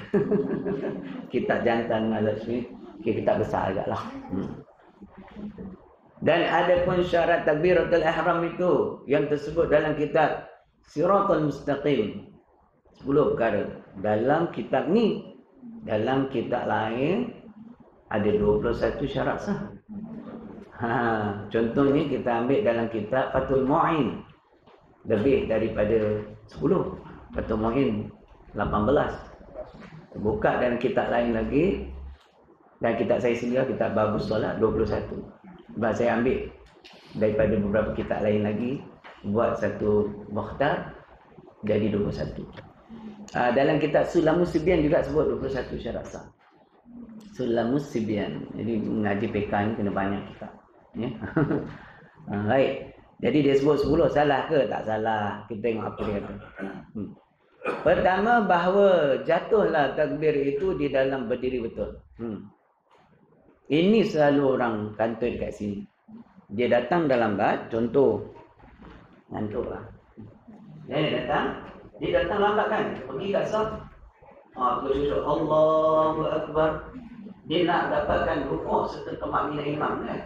Kitab jantan mazhab Syafi'i, kitab besar agaklah. Dan ada pun syarat takbiratul ihram itu yang tersebut dalam kitab Siratal Mustaqim. 10 perkara. Dalam kitab ni, dalam kitab lain ada 21 syarat sah. Contohnya kita ambil dalam kitab Fathul Mu'in, lebih daripada 10. Fathul Mu'in 18. Buka dalam kitab lain lagi, dan kitab saya sendiri kitab Babus Solat 21. Sebab saya ambil daripada beberapa kitab lain lagi, buat satu mukhtar jadi 21. Dalam kitab Sulamus Sibyan juga sebut 21 syarat sah. Sulamus Sibyan. Jadi mengaji PK ni kena banyak kitab. Baik. Jadi dia sebut 10, salah ke? Tak salah. Kita tengok apa dia kata. Pertama, bahawa jatuhlah takbir itu di dalam berdiri betul. Ini selalu orang kantoi kat sini. Dia datang dalam bad, contoh. Ngantuk lah. Dia datang lambat kan? Pergi kat saf. Terus Allahu Akbar. Dia nak dapatkan rukuk serta kemakmunan imam kan?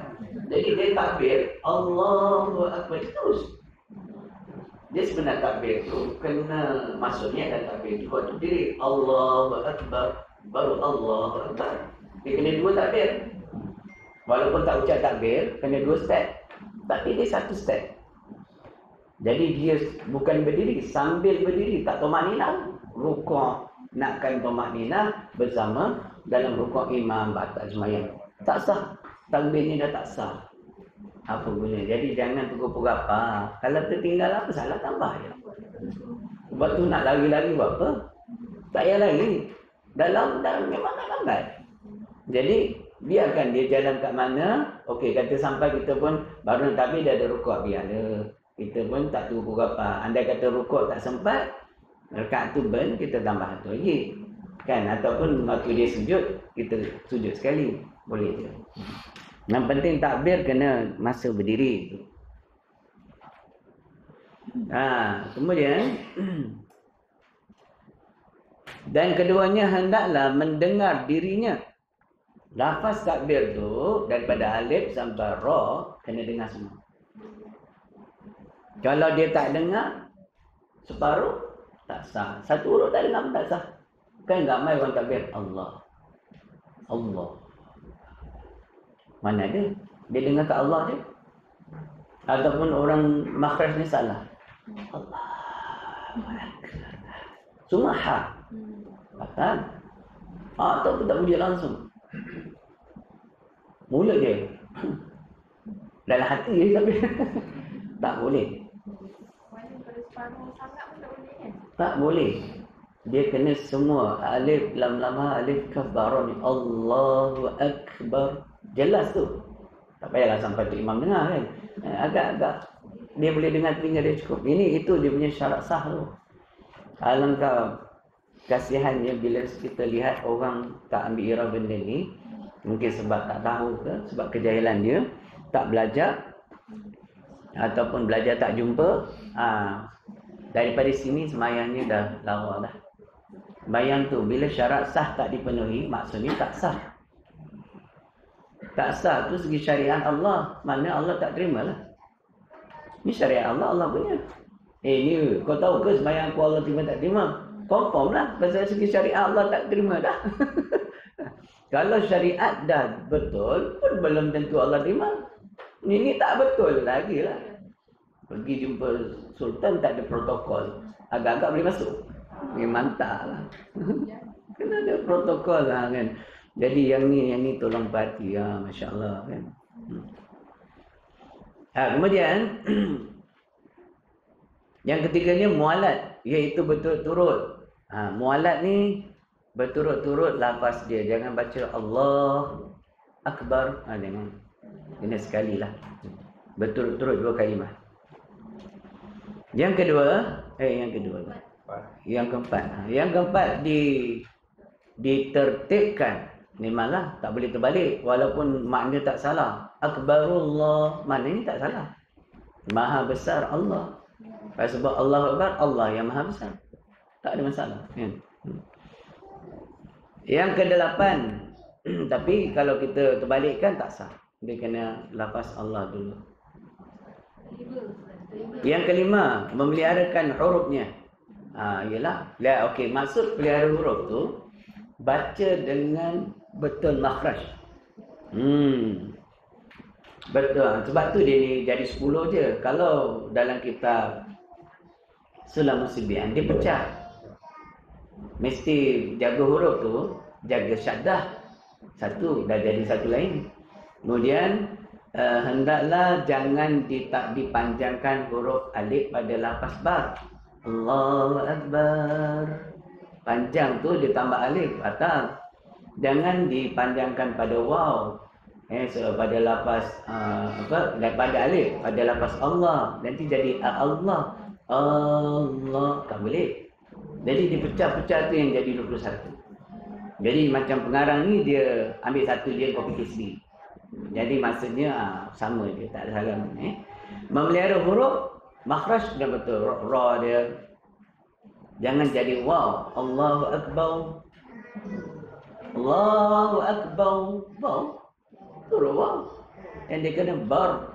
Jadi dia takbir Allahu Akbar terus. Dia sebenarnya takbir tu kena maksudnya dan takbir tu waktu diri Allahu Akbar baru Allahu Akbar. Dia kena 2 takbir. Walaupun tak ucap takbir, kena 2 step. Tapi dia 1 step. Jadi dia bukan berdiri, sambil berdiri tak tumakninah, rukuk nakkan tumakninah bersama dalam rukuk imam batal sembahyang. Tak sah. Takbirnya dah tak sah. Apa guna? Jadi jangan pukul-pukul apa. Kalau tertinggal apa salah tambah je. Sebab tu nak lari-lari buat apa? Tak payah lari. Dalam memang tak lambat. Jadi biarkan dia jalan kat mana. Okey, kata sampai kita pun baru takbir dia ada rukuk, biar ada. kita pun tak tahu pukul berapa. Andai kata rukuk tak sempat, rakaat tu burn, kita tambah satu lagi. Kan? Ataupun waktu dia sujud, kita sujud sekali. Boleh je. Yang penting takbir kena masa berdiri. Kemudian dan keduanya hendaklah mendengar dirinya. Lafaz takbir tu daripada alif sampai ra kena dengar semua. Kalau dia tak dengar separuh, tak sah. Satu huruf tak dengar pun tak sah. Kan ramai orang takbir Allah. Allah. Mana ada? Dia dengar kat Allah je. Ataupun orang makhraj ni salah. Allah. Semua ha. Kan? Ataupun tak boleh langsung. Mulut dia. Dalam hati dia tapi tak boleh. Tak boleh. Dia kena semua alif lam lam ha alif kaf ba ra ni Allahu akbar. Jelas tu. Tak payahlah sampai tu imam dengar kan. Agak-agak dia boleh dengar telinga dia cukup. Ini itu dia punya syarat sah tu. Alangkah kasihannya bila kita lihat orang tak ambil irah benda ni, mungkin sebab tak tahu ke, sebab kejahilan dia, tak belajar ataupun belajar tak jumpa. Daripada sini semayangnya dah lawa dah. Bayang tu, bila syarat sah tak dipenuhi, maksudnya tak sah. Tak sah tu segi syariat Allah, mana Allah tak terima lah. Ni syariat Allah, Allah punya. Ni kau tahu ke semayang aku Allah terima tak terima? Confirm lah, pasal segi syariat Allah tak terima dah. Kalau syariat dah betul, pun belum tentu Allah terima. Ini tak betul lagi lah. Pergi jumpa Sultan tak ada protokol, agak-agak boleh masuk. Mantap lah. Kena ada protokol lah kan. Jadi yang ni tolong perhati ya, Masya Allah kan. Kemudian yang ketiganya mualat, iaitu berturut-turut. Mualat ni berturut-turut lafaz dia. Jangan baca Allah Akbar. Jangan. Ini sekali lah. Berturut-turut 2 kalimah. Yang keempat ditertibkan. Ni malah tak boleh terbalik. Walaupun makna tak salah. Akbarullah. Maknanya tak salah. Maha besar Allah. Sebab Allah Akbar, Allah yang maha besar. Tak ada masalah. Yang ke-8. Tapi kalau kita terbalikkan tak sah. Dia kena lafaz Allah dulu. Yang ke-5, memeliharakan hurufnya. Ialah, okey, maksud pelihara huruf tu baca dengan betul makhraj. Betul. Sebab tu dia ni jadi 10 je. Kalau dalam kitab Sulam Musibian dia pecah. Mesti jaga huruf tu, jaga syaddah. Satu dah jadi satu lain. Kemudian hendaklah jangan dipanjangkan huruf alif pada lafaz bar. Allahu Akbar. Panjang tu ditambah alif atau jangan dipanjangkan pada waw. Pada lafaz pada alif pada lafaz Allah, nanti jadi Allah. Allah tak boleh. Jadi dipecah-pecah tu yang jadi 21. Jadi macam pengarang ni dia ambil satu dia copy sendiri. Jadi maksudnya sama dia, tak ada salah. Memelihara huruf makhraj dah betul, ra dia. Jangan jadi waw. Allahu Akbar. Allahu Akbar. Waw. Huruf waw. Yang dia kena bar.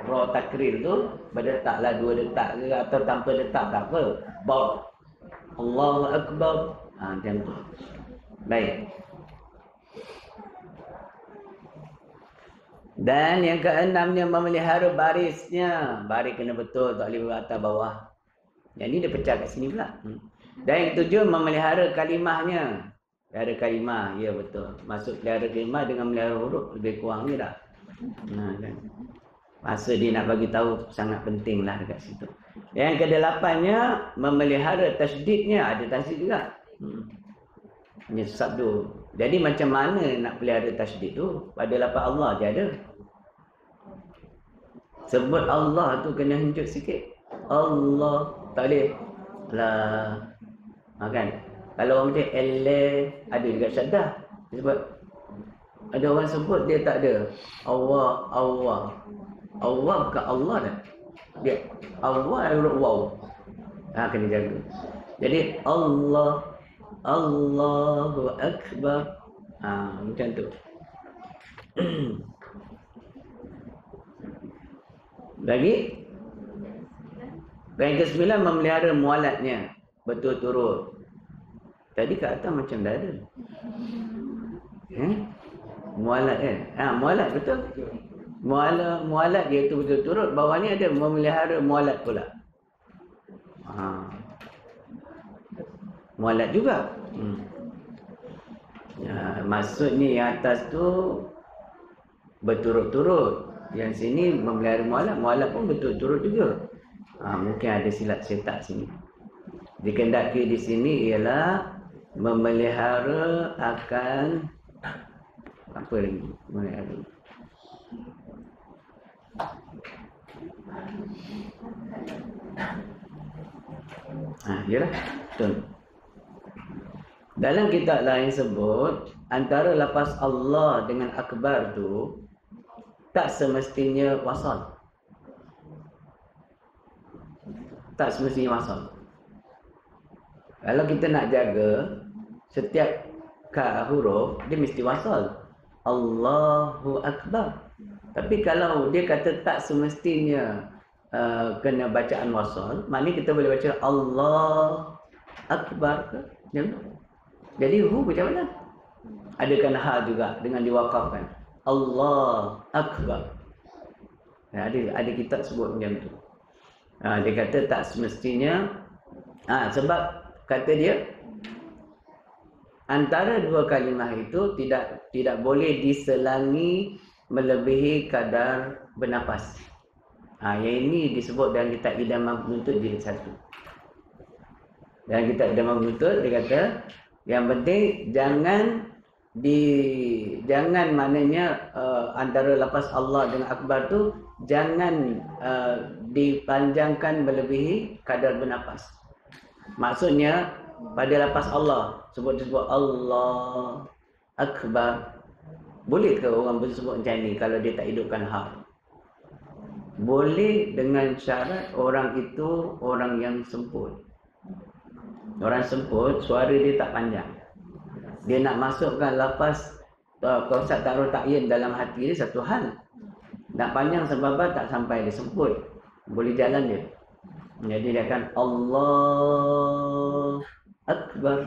Ra takrir tu berdetaklah 2 detak ke atau tanpa detak tak apa. Bar. Allahu Akbar. Macam tu. Baik. Dan yang ke-6nya memelihara barisnya. Baris kena betul, tak boleh atas bawah. Yang ni dia pecah kat sini pula. Dan yang ke-7 memelihara kalimahnya. Pelihara kalimah, ya betul. Masuk pelihara kalimah dengan melihara huruf lebih kurang ni dah. Kan. Masa dia nak bagi tahu sangat penting lah dekat situ. Yang ke-8nya memelihara tasydidnya. Ada tasydid juga. Ini sabdu. Jadi macam mana nak pelihara tasydid tu? Pada lafaz Allah je ada. Sebut Allah tu kena henjuk sikit. Allah. Tak boleh. Lah. Kan? Kalau orang macam Allah, ada juga syaddah. Sebab ada orang sebut dia tak ada. Allah. Allah bukan Allah dah. Dia Allah huruf waw. Kena jaga. Jadi Allah. Allahu Akbar. Macam tu. Lagi. Yang ke-9 memelihara mualatnya betul-turut. Tadi kat atas macam dah ada. Mualat kan? Mualat betul. Mualat dia tu betul-turut. Bawah ni ada memelihara mualat pula. Mualat juga. Maksudnya yang atas tu berturut-turut. Yang sini memelihara mualat. Mualat pun berturut-turut juga. Mungkin ada silap cetak sini. Dikendaki di sini ialah memelihara akan apa lagi? Memelihara. Yalah. Betul. Dalam kitab lain sebut antara lafaz Allah dengan akbar tu tak semestinya wasal. Tak semestinya wasal. Kalau kita nak jaga setiap huruf dia mesti wasal. Allahu Akbar. Tapi kalau dia kata tak semestinya kena bacaan wasal, maknanya kita boleh baca Allah Akbar ke? Jadi hu macam mana? Adakan ha juga dengan diwakafkan. Allah Akbar. Ada kitab sebut macam tu. Dia kata tak semestinya. Sebab kata dia antara dua kalimah itu tidak boleh diselangi melebihi kadar bernafas. Yang ini disebut dalam kitab Idamah Penuntut jilid 1. Dalam kitab Idamah Penuntut dia kata yang penting jangan maknanya antara lafaz Allah dengan akbar tu jangan dipanjangkan melebihi kadar bernafas. Maksudnya pada lafaz Allah disebut Allah Akbar. Boleh ke orang bersebut macam ni kalau dia tak hidupkan ha? Boleh dengan syarat orang itu orang yang semput. Orang semput suara dia tak panjang. Dia nak masukkan lafaz konsep taruh ta'yin dalam hati dia satu hal. Nak panjang sebab tak sampai dia semput. Boleh jalan dia. Jadi dia akan Allah Akbar.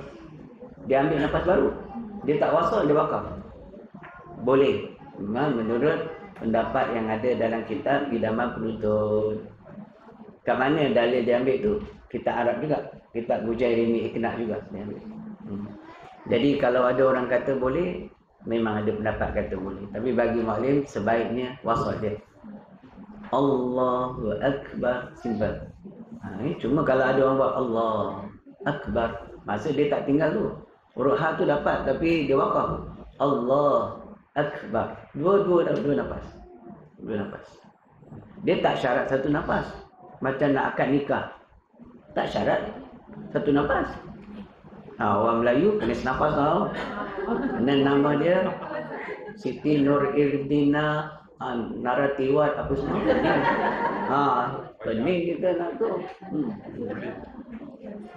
Dia ambil nafas baru. Dia tak wasal, dia wakaf. Boleh. Menurut pendapat yang ada dalam kitab Idamah Penuntut. Kat mana dalil dia ambil tu? Kitab Arab juga. Kitab Bujairimi Iqna' juga dia ambil. Jadi kalau ada orang kata boleh, memang ada pendapat kata boleh. Tapi bagi maklim sebaiknya wasal dia. Allahu Akbar. Simple. Cuma kalau ada orang buat Allah Akbar, maksud dia tak tinggal tu. Huruf ha tu dapat tapi dia wakaf. Allah Akbar. Dua nafas. Dua nafas. Dia tak syarat satu nafas. Macam nak akad nikah. Tak syarat satu nafas. Orang Melayu kena senafas tau. Dan nama dia Siti Nur Irdina Naratiwat apa semua. Pening kita nak tu.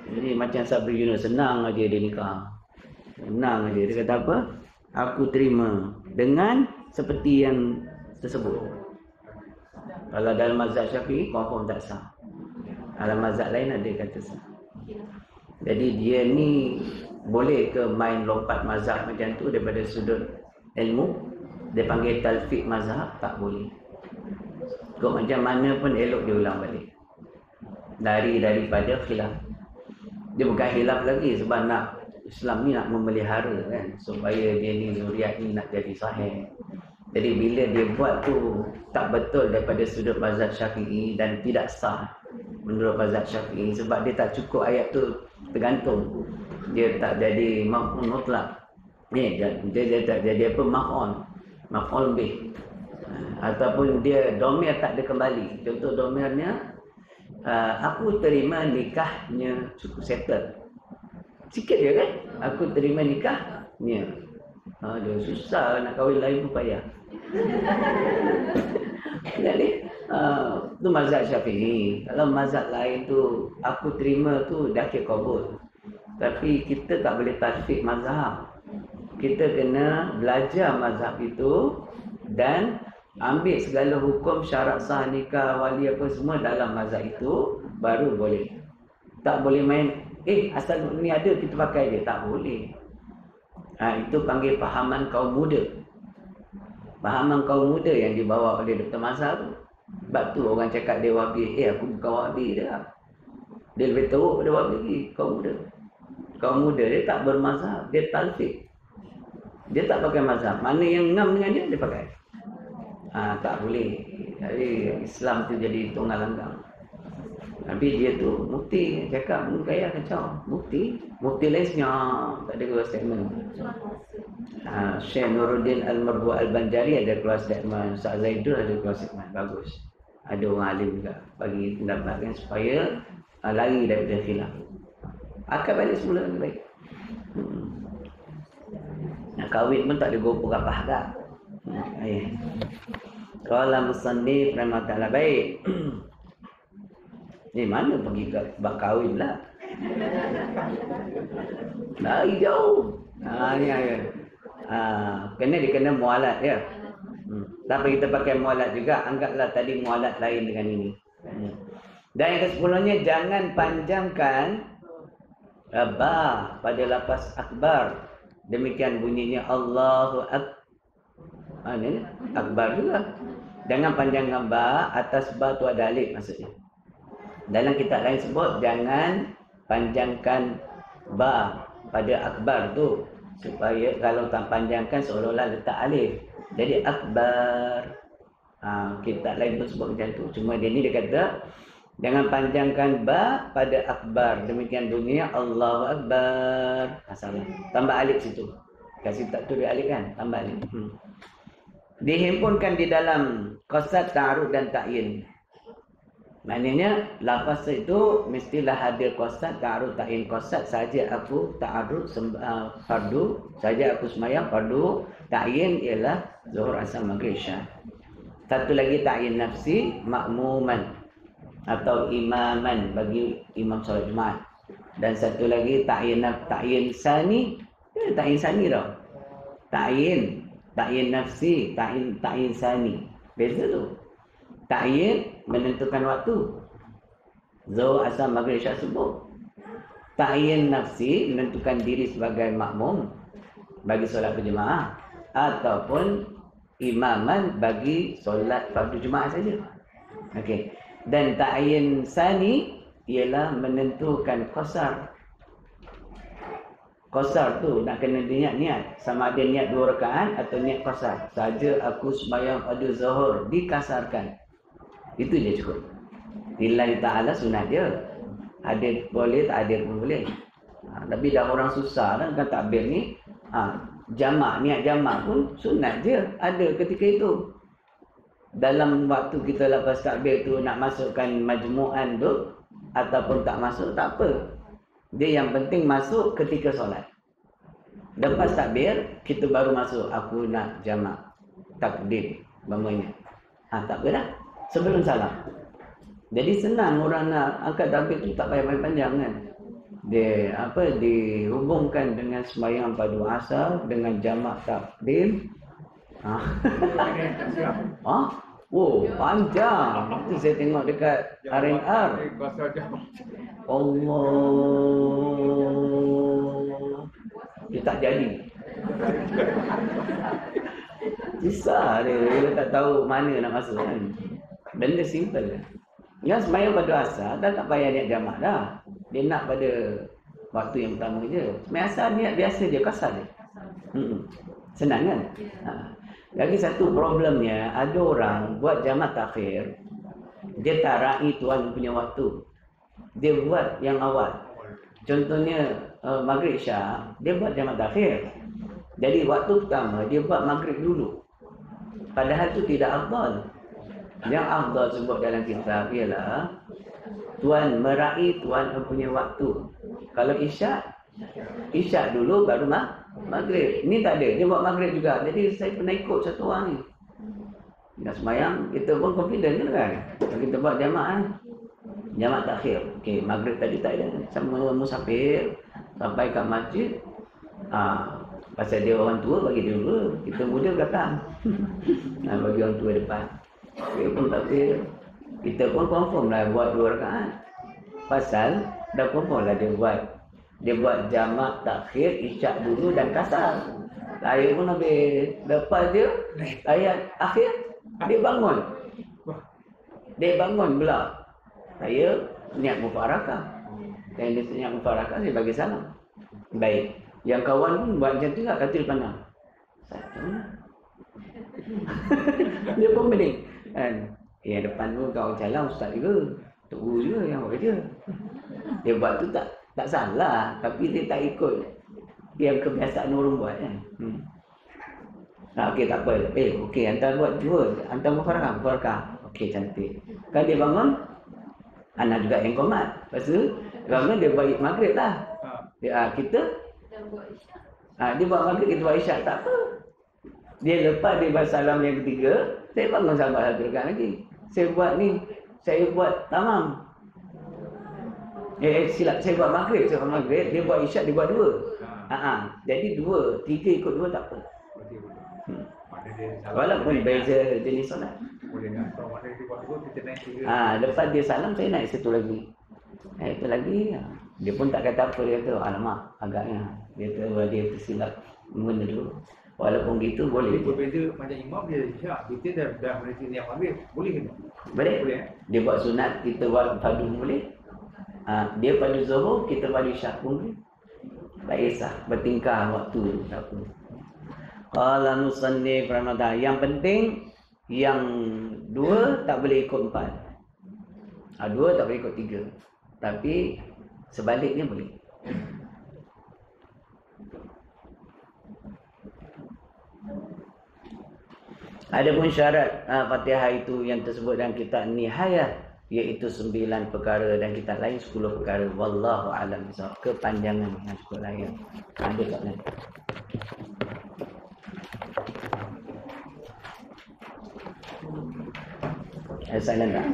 Jadi macam Sabri Yunus senang aja dia nikah. Senang aja. Dia kata apa? Aku terima dengan seperti yang tersebut. Kalau dalam mazhab Syafi'i confirm tak sah. Dalam mazhab lain ada kata sah. Jadi dia ni boleh ke main lompat mazhab macam tu daripada sudut ilmu? Dia panggil talfiq mazhab? Tak boleh. Kau macam mana pun elok dia ulang balik. Daripada khilaf. Dia bukan khilaf lagi sebab nak Islam ni nak memelihara kan, supaya dia ni zuriat ni nak jadi sahih. Jadi bila dia buat tu tak betul daripada sudut mazhab Syafi'i dan tidak sah menurut mazhab Syafi'i sebab dia tak cukup ayat tu tergantung. Dia tak jadi maf'ul mutlak. Dia tak jadi apa maf'ul bih. Ataupun dia domir tak ada kembali. Contoh domirnya, aku terima nikahnya cukup settle. Sikit je kan? Aku terima nikahnya. Dia susah nak kahwin lain pun payah. Jadi, tu mazhab Syafi'i. Kalau mazhab lain tu, aku terima tu dah kira kabul. Tapi kita tak boleh tasfik mazhab. Kita kena belajar mazhab itu dan ambil segala hukum syarat sah nikah, wali apa semua dalam mazhab itu, baru boleh. Tak boleh main, asal ni ada kita pakai je. Tak boleh. Itu panggil fahaman kaum muda. Fahaman kaum muda yang dibawa oleh Dr. Mazhar tu. Sebab tu orang cakap dia wahabi. Aku bukan wahabi dah. Dia lebih teruk pada wahabi lagi, kaum muda. Kaum muda dia tak bermazhab, dia talfik. Dia tak pakai mazhab. Mana yang ngam dengan dia pakai. Tak boleh. Jadi Islam tu jadi tunggal langgang. Tapi dia tu mufti cakap gaya kacau. Mufti lainnya tak ada keluar statement. Syekh Nuruddin Al-Marbu Al-Banjari ada keluar statement. Ustaz Zaidul ada keluar statement. Bagus. Ada orang alim juga bagi pendapat kan supaya lari daripada khilaf. Akal balik semula lebih baik. Nak kahwin pun tak ada gopo kapah tak. Qala musannif rahimahullah baik. Ni mana pergi ke bab kahwin lah. Lari jauh. Ni kena dikena mualat ya. Tapi kita pakai mualat juga, anggaplah tadi mualat lain dengan ini. Dan yang ke-10-nya, jangan panjangkan ba pada lafaz akbar. Demikian bunyinya Allahu Akbar. Ini akbar juga. Jangan panjangkan ba, atas ba tu ada alif maksudnya. Dalam kitab lain sebut jangan panjangkan ba pada akbar tu, supaya kalau tak panjangkan seolah-olah letak alif. Jadi akbar. Kitab lain pun sebut macam tu. Cuma dia ni dia kata jangan panjangkan ba pada akbar. Demikian bunyinya Allahu Akbar. Salah. Tambah alif situ. Kasih tak tu dia alif kan? Tambah alif. Dihimpunkan di dalam qasad, ta'arud dan ta'yin. Maknanya lafaz itu mestilah hadir qasad, ta'arud, ta'yin. Qasad saja aku ta'arud fardu, saja aku semayang fardu. Ta'yin ialah zuhur, asar, maghrib, isya. Satu lagi ta'yin nafsi, makmuman atau imaman bagi imam solat Jumaat. Dan satu lagi ta'yin sani. Ta'yin sani tau. Ta'yin nafsi, ta'yin sani. Beza tu. Ta'yin menentukan waktu. Zuhur, asar, maghrib, isya, subuh. Ta'yin nafsi menentukan diri sebagai makmum bagi solat berjemaah ataupun imaman bagi solat fardu Jumaat saja. Okey. Dan ta'yin sani ialah menentukan qasar. Qasar tu nak kena niat sama ada niat 2 rakaat atau niat qasar. Saja aku sembahyang pada zuhur dikasarkan. Itu je cukup. Lillahi ta'ala sunat dia. Hadir boleh, tak hadir pun boleh. Tapi dah orang susah kan takbir ni. Jamak, niat jamak pun sunat je. Ada ketika itu. Dalam waktu kita lepas takbir tu nak masukkan majmu'an tu ataupun tak masuk, tak apa. Dia yang penting masuk ketika solat. Lepas takbir, kita baru masuk. Aku nak jamak. Takdir. Bamanya. Tak apa dah. Sebelum salam. Jadi senang orang nak angkat takbir tu tak payah panjang kan. Dia dihubungkan dengan sembahyang padu asar dengan jamak takdim. Panjang. Itu saya tengok dekat RNR. Allah. Dia tak jadi. Susah dia tak tahu mana nak masuk kan. Benda simple kan. Yang sembahyang pada asar dah tak payah niat jamak dah. Dia nak pada waktu yang pertama je. Sembahyang asar niat biasa je, kasar je. Senang kan? Lagi satu problemnya, ada orang buat jamak takhir. Dia tak raih tuan punya waktu. Dia buat yang awal. Contohnya maghrib isya, dia buat jamak takhir. Jadi waktu pertama dia buat maghrib dulu. Padahal itu tidak afdal. Yang afdal sebut dalam kitab ialah tuan meraih tuan punya waktu. Kalau isyak dulu baru maghrib. Ini tak ada, dia buat maghrib juga. Jadi saya pernah ikut satu orang ni. Nak semayang, kita pun confident kan. Kalau kita buat jamaah takhir. Okey, maghrib tadi tak ada. Sama musafir sampai kat masjid. Pasal dia orang tua bagi dia dulu, kita muda belakang. Bagi orang tua depan. Dia pun takhir. Kita pun confirm lah buat 2 rakaat. Pasal dah confirm lah dia buat jamak takhir, isyak dulu dan kasar. Saya pun habis. Lepas dia ayat akhir dia bangun. Dia bangun pula. Saya niat mufarakah. Dan dia niat mufarakah, saya bagi salam. Baik. Yang kawan pun buat macam tu lah, katil pandang. Satu. Dia pun pening. Kan? Yang depan tu kawan jalan ustaz juga. Tok guru juga yang buat kerja. Dia buat tu tak salah. Tapi dia tak ikut yang kebiasaan orang buat kan. Okey tak apa. Okey hantar buat 2. Hantar mufarakah. Okey cantik. Kan dia bangun, anak juga yang komat. Lepas tu bangun dia buat maghrib lah. Kita dia buat maghrib, kita buat isyak, tak apa. Dia lepas dia buat salam yang ketiga, saya bangun sahabat satu rekat lagi. Saya buat tamam. Silap, saya buat maghrib, dia buat isyak, dia buat 2. Jadi 2, 3 ikut 2 tak apa. Walaupun beza jenis solat. Lepas dia salam, saya naik satu lagi. Itu lagi, dia pun tak kata apa, dia kata, alamak, agaknya. Dia tersilap benda dulu. Walaupun gitu, boleh. Berbeza macam imam dia isyak, kita dah berhenti niat maghrib, boleh ke? Boleh. Dia buat sunat, kita buat padu boleh. Dia padu zuhur, kita padu isyak pun boleh. Tak kisah, bertingkah waktu tu, tak apa. Qala musannif rahimahullah, yang penting yang 2 tak boleh ikut 4. 2 tak boleh ikut 3. Tapi sebaliknya boleh. Adapun syarat Fatihah itu yang tersebut dalam kitab Nihayah, iaitu 9 perkara, dan kitab lain 10 perkara. Wallahu a'lam bishawab. Kepanjangan yang cukup lain. Ada kat mana? Silent tak?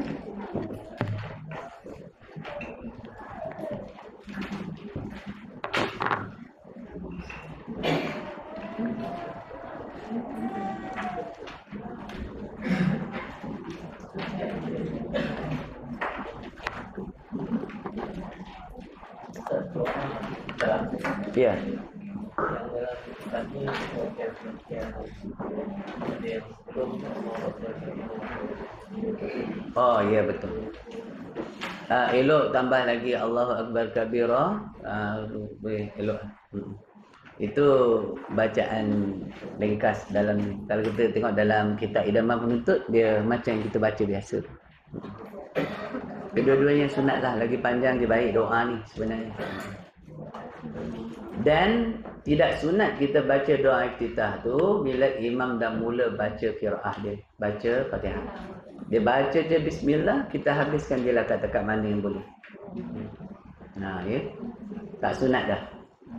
Ya. Oh ya betul. Elok tambah lagi Allahu Akbar kabira. Elok. Itu bacaan ringkas dalam, kalau kita tengok dalam kitab Idaman Penuntut, dia macam yang kita baca biasa. Kedua-duanya sunat lah, lagi panjang dia baik doa ni sebenarnya. Dan tidak sunat kita baca doa iftitah tu bila imam dah mula baca qiraah dia, baca Fatihah. Dia baca je bismillah, kita habiskan dia lah kata kat mana yang boleh. Ya. Tak sunat dah.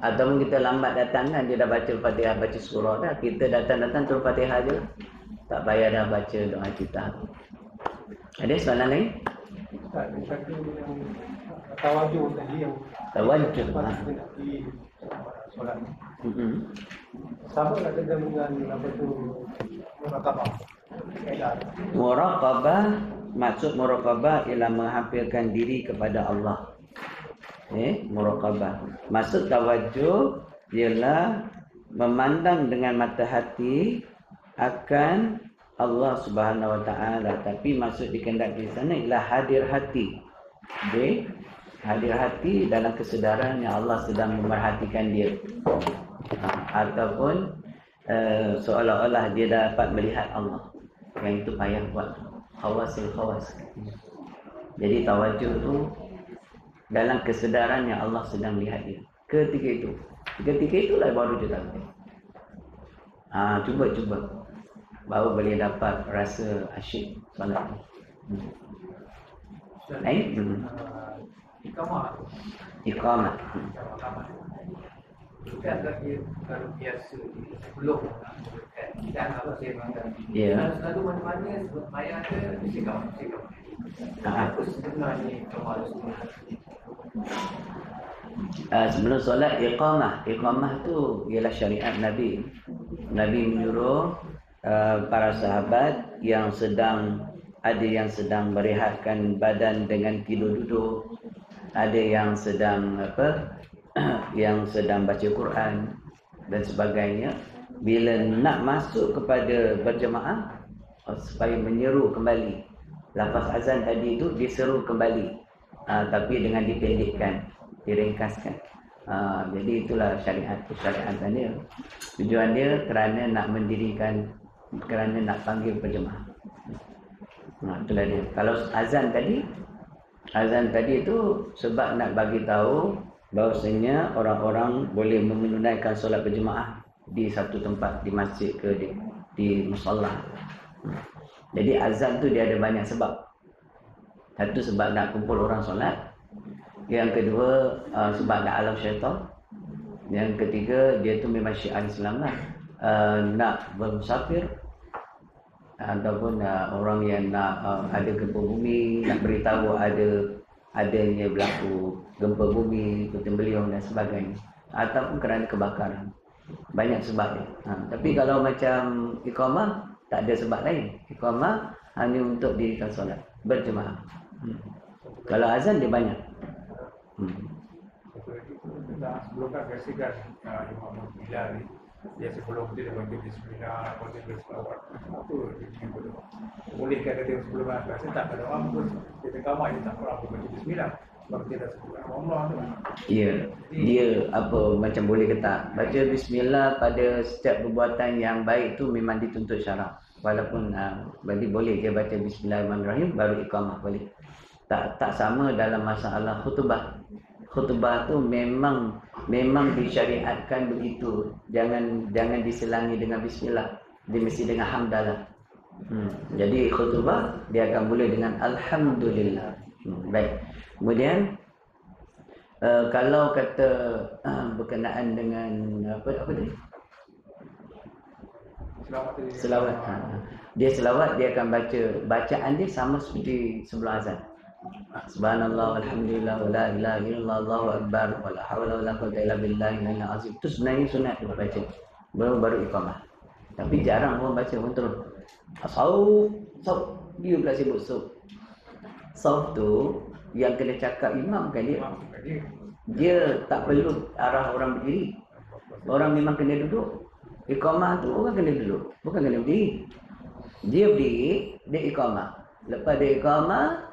Ataupun kita lambat datang kan, dia dah baca Fatihah, baca surah dah, kita datang turun Fatihah je. Tak payah dah baca doa iftitah. Ada soalan lain? Tak, satu yang tawajuh tadi yang tawajuh di solat. Sama tak dengan apa tu muraqabah? Muraqabah, maksud muraqabah ialah menghampirkan diri kepada Allah. Muraqabah. Maksud tawajuh ialah memandang dengan mata hati akan Allah Subhanahu Wa Taala, tapi maksud dikehendaki di sana ialah hadir hati. Hadir hati dalam kesedaran yang Allah sedang memerhatikan dia. Ataupun seolah-olah dia dapat melihat Allah. Yang itu payah buat khawasil khawas. Jadi tawajuh tu dalam kesedaran yang Allah sedang melihat dia. Ketika itulah baru dia tahu. Cuba. baru boleh dapat rasa asyik solat. Lain? Iqamah. Iqamah. Bukan lagi kalau biasa sebelum kita apa saya makan. Ya. Selalu mana-mana sebab bayar ke mesti kamu. Apa sebenarnya kamu harus Sebelum solat iqamah. Iqamah tu ialah syariat Nabi. Nabi menyuruh para sahabat yang sedang berehatkan badan dengan tidur duduk, ada yang sedang yang sedang baca Quran dan sebagainya, bila nak masuk kepada berjemaah supaya menyeru kembali lafaz azan tadi itu diseru kembali, tapi dengan dipendekkan, diringkaskan. Jadi itulah syariat dia. Tujuan dia kerana nak mendirikan, kerana nak panggil berjemaah. Itulah dia. Kalau azan tadi itu sebab nak bagi tahu bahawasanya orang-orang boleh menunaikan solat berjemaah di satu tempat, di masjid ke di musalla. Jadi azan tu dia ada banyak sebab. Satu sebab nak kumpul orang solat. Yang kedua sebab nak alau syaitan. Yang ketiga dia tu memang syiar Islam lah. Nak bermusafir ataupun orang yang nak ada gempa bumi, nak beritahu adanya berlaku gempa bumi, puting beliung dan sebagainya, ataupun kerana kebakaran. Banyak sebab dia. Tapi kalau macam iqamah tak ada sebab lain. Iqamah hanya untuk dirikan solat berjemaah. Kalau azan dia banyak. Sebelum kan biasakan Imam Bilal ni, dia sebelum dia baca bismillah, baca selawat. Apa dia boleh kata dia sebelum biasa tak ada orang pun dia terkamai dia tak pernah baca bismillah. Sebab dia dah sebut Allah tu. Ya, dia apa macam boleh ke tak? Baca bismillah pada setiap perbuatan yang baik tu memang dituntut syarak. Walaupun bagi boleh dia baca bismillahirrahmanirrahim baru iqamah boleh. Tak sama dalam masalah khutbah. Khutbah tu memang disyariatkan begitu. Jangan diselangi dengan bismillah. Dia mesti dengan hamdalah. Jadi khutbah dia akan boleh dengan alhamdulillah. Baik. Kemudian kalau kata berkenaan dengan apa tadi? Selawat. Dia selawat dia akan baca, bacaan dia sama seperti sebelum azan. Subhanallah walhamdulillah wala ilaha illallah Allahu akbar wala haula wala quwwata illa billahil azim. Itu sebenarnya sunat dia baca. Baru iqamah. Tapi jarang orang baca pun terus. Sauf dia pula sibuk sauf. Sauf tu yang kena cakap imam kan dia. Dia tak perlu arah orang berdiri. Orang memang kena duduk. Iqamah tu orang kena duduk, bukan kena berdiri. Dia berdiri, dia iqamah. Lepas dia iqamah,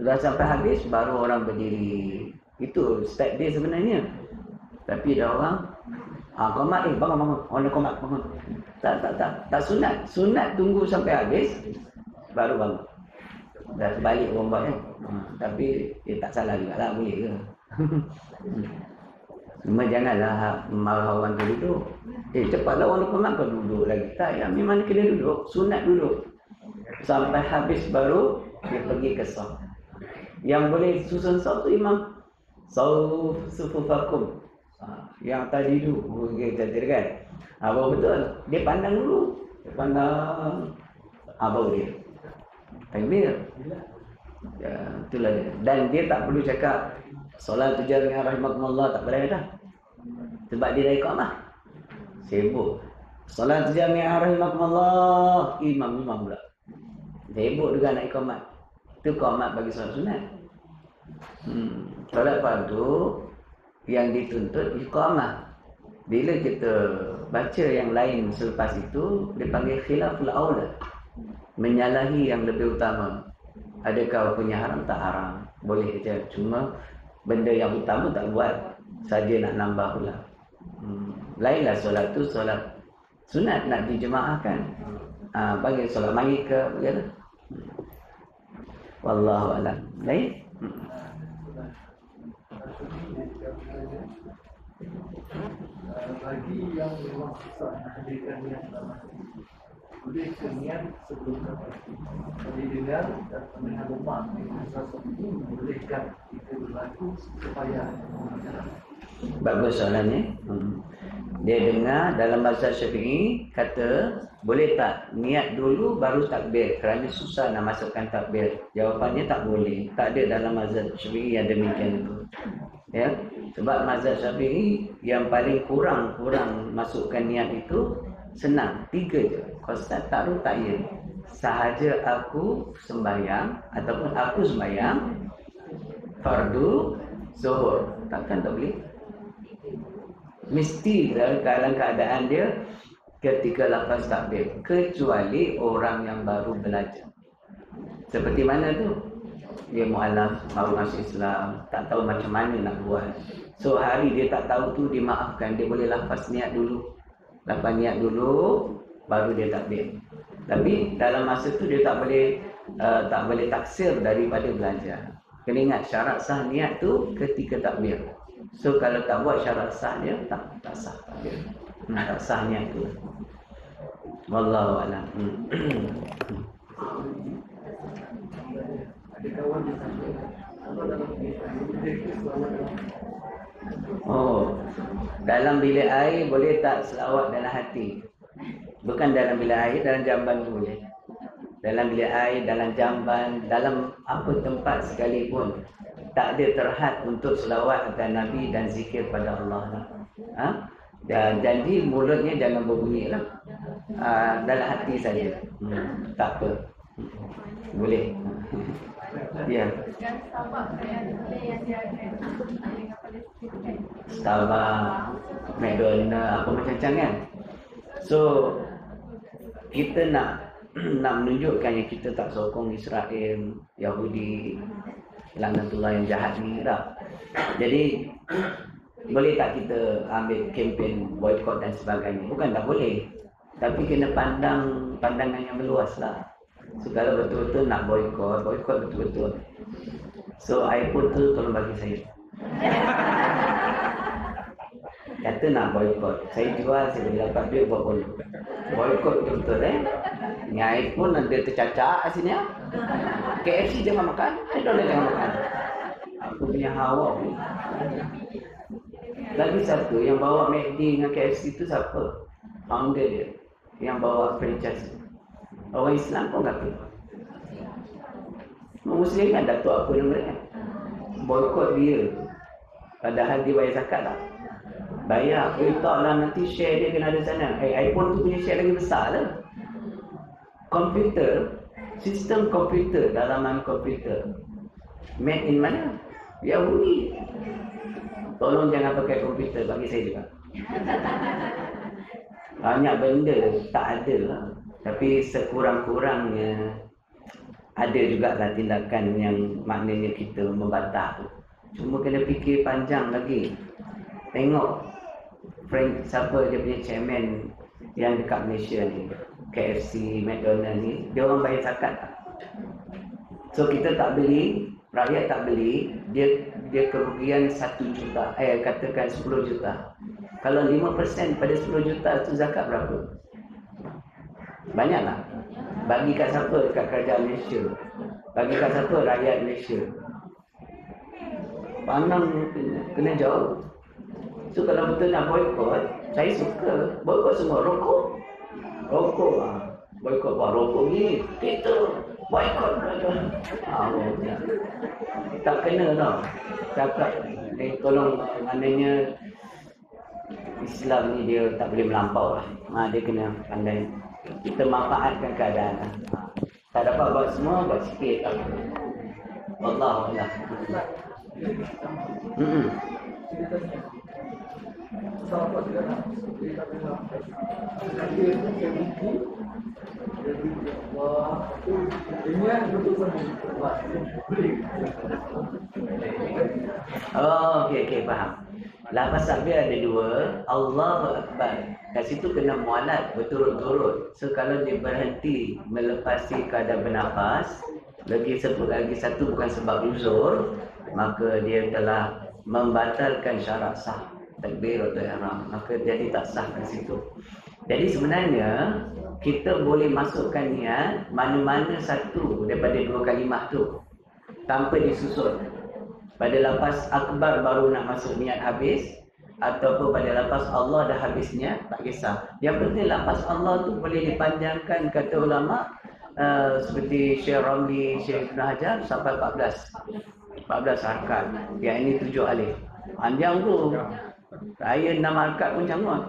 dah sampai habis baru orang berdiri. Itu step dia sebenarnya. Tapi ada orang qamat bangun. Orang qamat bangun. Tak sunat. Sunat tunggu sampai habis baru bangun. Dah balik orang buat kan. Tapi tak salah juga lah, boleh ke. Cuma janganlah marah orang tu duduk. Cepatlah orang lupa makan duduk lagi. Tak, yang memang kena duduk. Sunat duduk. Sampai habis baru dia pergi ke saf. Yang boleh susun saf tu imam. Sufufakum. Yang tadi tu kita kan. Baru betul. Dia pandang dulu. Dia pandang. Baru dia. Takbir. Ya, itulah dia. Dan dia tak perlu cakap solat tujuan rahimakumullah, tak boleh dah. Sebab dia dah iqamah. Sibuk. Solat tujuan rahimakumullah, imam pula. Sibuk juga nak iqamah. Itu iqamah bagi solat sunat. Solat fardu yang dituntut iqamah. Bila kita baca yang lain selepas itu, dipanggil khilaful aula. Menyalahi yang lebih utama. Adakah punya haram? Tak haram. Boleh saja. Cuma benda yang utama tak buat. Saja nak nambah pula. Lainlah solat tu solat sunat nak dijemaahkan. Bagi solat maghrib ke begitu. Wallahu a'lam. Baik. Bagi yang memang susah nak hadirkan yang boleh niat sebelum kafar. Boleh dengar dan mendengar rumah sesuatu itu membolehkan kita berlaku supaya Bagus soalannya. Dia dengar dalam mazhab Syafi'i kata boleh tak niat dulu baru takbir kerana susah nak masukkan takbir. Jawapannya tak boleh. Tak ada dalam mazhab Syafi'i yang demikian itu. Ya, sebab mazhab Syafi'i yang paling kurang masukkan niat itu senang, 3 je. Qasad, ta'aruf, ta'yin. Sahaja aku sembahyang ataupun aku sembahyang fardu zuhur, takkan tak boleh. Mesti dalam keadaan dia ketika lafaz takbir, kecuali orang yang baru belajar. Seperti mana tu? Dia mu'alaf, baru masuk Islam, tak tahu macam mana nak buat. So hari dia tak tahu tu dimaafkan, dia boleh lafaz niat dulu. Lafaz niat dulu, baru dia takbir. Tapi dalam masa tu dia tak boleh taksir daripada belajar. Kena ingat syarat sah niat tu ketika takbir. So kalau tak buat syarat sah dia tak sah takbir. Tak sah niat tu. Wallahu a'lam. ada kawan di sana kalau dalam bilik Oh, dalam bilik air boleh tak selawat dalam hati? Bukan dalam bilik air, dalam jamban boleh. Dalam bilik air, dalam jamban, dalam apa tempat sekalipun tak ada terhad untuk selawat atas Nabi dan zikir pada Allah lah. Dan janji mulutnya jangan berbunyi lah. Dalam hati saja. Tak apa. Boleh. Ya. Starbucks, McDonald's, apa macam-macam kan. So kita nak menunjukkan yang kita tak sokong Israel, Yahudi, laknatullah yang jahat ni dah. Jadi boleh tak kita ambil kempen boykot dan sebagainya? Bukan tak boleh, tapi kena pandangan yang meluas lah. So kalau betul-betul nak boykot betul-betul. So iPhone tu tolong bagi saya. Kata nak boykot, saya jual, saya boleh dapat duit buat boykot betul-betul Ni iPhone ada tercacak sini KFC jangan makan, McDonald's jangan makan. Aku punya hawa ni. Lagi satu yang bawa McD dengan KFC tu siapa? Founder dia yang bawa franchise. Orang Islam pun kata Muslim kan datuk apa nama dia, boykot dia. Padahal dia bayar zakat tak? Bayar. Tak lah, nanti share dia kena ada sana. iPhone tu punya share lagi besar lah. Komputer, sistem komputer, dalaman komputer made in mana? Yahudi. Tolong jangan pakai komputer bagi saya juga. Banyak benda tak ada lah. Tapi sekurang-kurangnya ada juga lah tindakan yang maknanya kita membantah tu. Cuma kena fikir panjang lagi. Tengok Frank, siapa dia punya chairman yang dekat Malaysia ni, KFC, McDonald's ni, dia orang bayar zakat tak? So kita tak beli, rakyat tak beli, dia kerugian 1 juta, katakan 10 juta. Kalau 5% pada 10 juta tu zakat berapa? Banyak tak? Bagi kat siapa? Dekat kerajaan Malaysia. Bagi kat siapa? Rakyat Malaysia. Pandang kena jauh. So kalau betul nak boykot, saya suka. Boykot semua rokok. Boykot buat rokok ni. Kita boykot. Tak kena tau. Cakap, tolong maknanya Islam ni dia tak boleh melampau lah. Dia kena pandai. Kita manfaatkan keadaan. Tak dapat buat semua, buat sikit lah. Wallahualam. sahabat dia nak dia tak kenal dia buku dia buku Allah itu ini yang betul-betul okey faham. Lafaz takbir ada 2, Allahu Akbar. Kat situ kena mualat berturut-turut. So kalau dia berhenti melepasi keadaan bernafas, lagi satu bukan sebab uzur, maka dia telah membatalkan syarat sah takbiratul ihram. Maka jadi tak sah kat situ. Jadi sebenarnya kita boleh masukkan niat mana-mana satu daripada dua kalimah tu tanpa disusun. Pada lafaz akbar baru nak masuk niat habis, ataupun pada lafaz Allah dah habis niat, tak kisah. Yang penting lafaz Allah tu boleh dipanjangkan, kata ulama seperti Syekh Ramli, Syekh Ibn Hajar sampai 14 harakat. Yang ini 7 alif. Panjang tu. Saya 6 harakat pun canggung.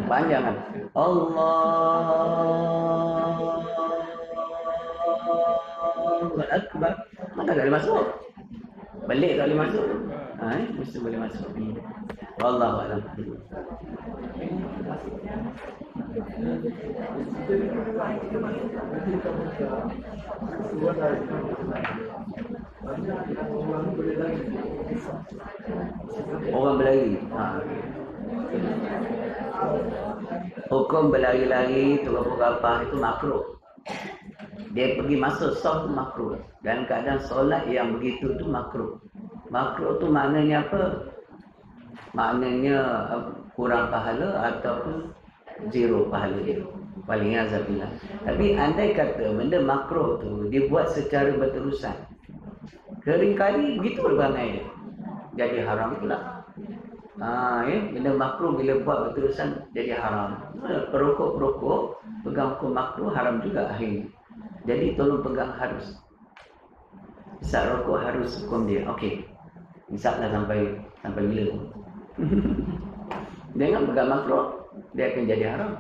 Panjang kan. Allahu Akbar. Mana tak boleh masuk? Balik tak boleh masuk. Mesti boleh masuk. Wallahu a'lam. Orang berlari. Hukum berlari-lari turun berapa itu makruh. Dia pergi masuk soft makruh. Dan keadaan solat yang begitu tu makruh. Makruh tu maknanya apa? Maknanya kurang pahala ataupun zero pahala dia. Paling azabillah. Tapi andai kata benda makruh tu dibuat secara berterusan, kali begitu perangai dia, jadi haram pula. Benda makruh bila buat berterusan jadi haram. Perokok pegang hukum makruh haram juga akhirnya. Jadi tolong pegang harus. Isap rokok harus hukum dia. Okey. Isaplah sampai bila pun. Jangan pegang makruh, dia akan jadi haram.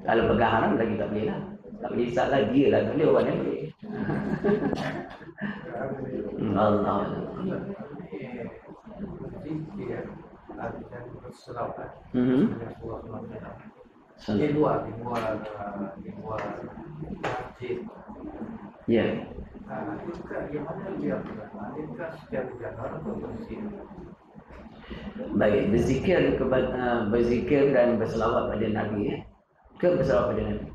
Kalau pegang haram lagi tak boleh lah. Tak boleh isap lah, dia lah tak boleh, orang yang boleh. Allah. Dia buat masjid. Ya. Yang mana dia adakah secara jalan atau bersih? Baik, berzikir dan berselawat pada Nabi berselawat pada Nabi.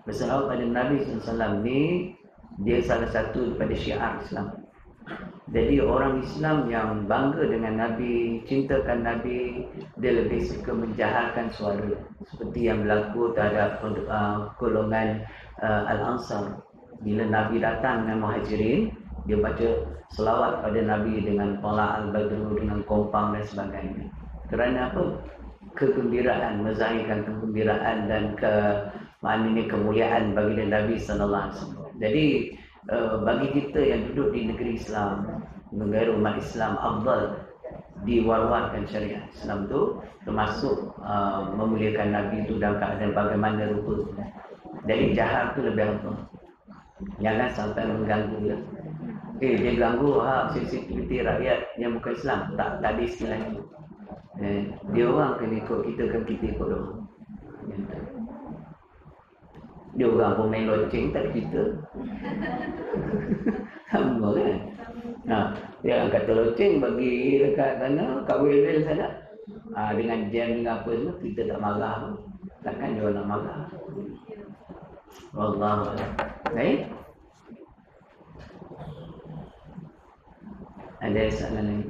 Berselawat pada Nabi SAW ni dia salah satu daripada syiar Islam. Jadi orang Islam yang bangga dengan Nabi, cintakan Nabi, dia lebih suka menjahalkan suara. Seperti yang berlaku terhadap golongan Al-Ansar. Bila Nabi datang dengan Muhajirin, dia baca selawat pada Nabi dengan Tala al-Badru, dengan kompang dan sebagainya. Kerana apa? Kegembiraan, menzahirkan kegembiraan dan kemuliaan bagi Nabi SAW. Jadi bagi kita yang duduk di negeri Islam, negara umat Islam, afdal diwar-warkan syariat Islam tu, termasuk memuliakan Nabi itu dalam keadaan bagaimana rupa. Jadi jahar tu lebih apa? Jangan sampai mengganggu dia. Dia ganggu sensitiviti rakyat yang bukan Islam. Tak ada istilah itu. Dia orang kena ikut kita, kan kita ikut dia. Dia orang pun main loceng, tak kita. Sama kan? Dia orang kata loceng bagi dekat sana, kat Wales sana. Dengan jam dengan apa semua, kita tak marah. Takkan dia orang nak marah. Wallahualam. Baik? Ada soalan lain?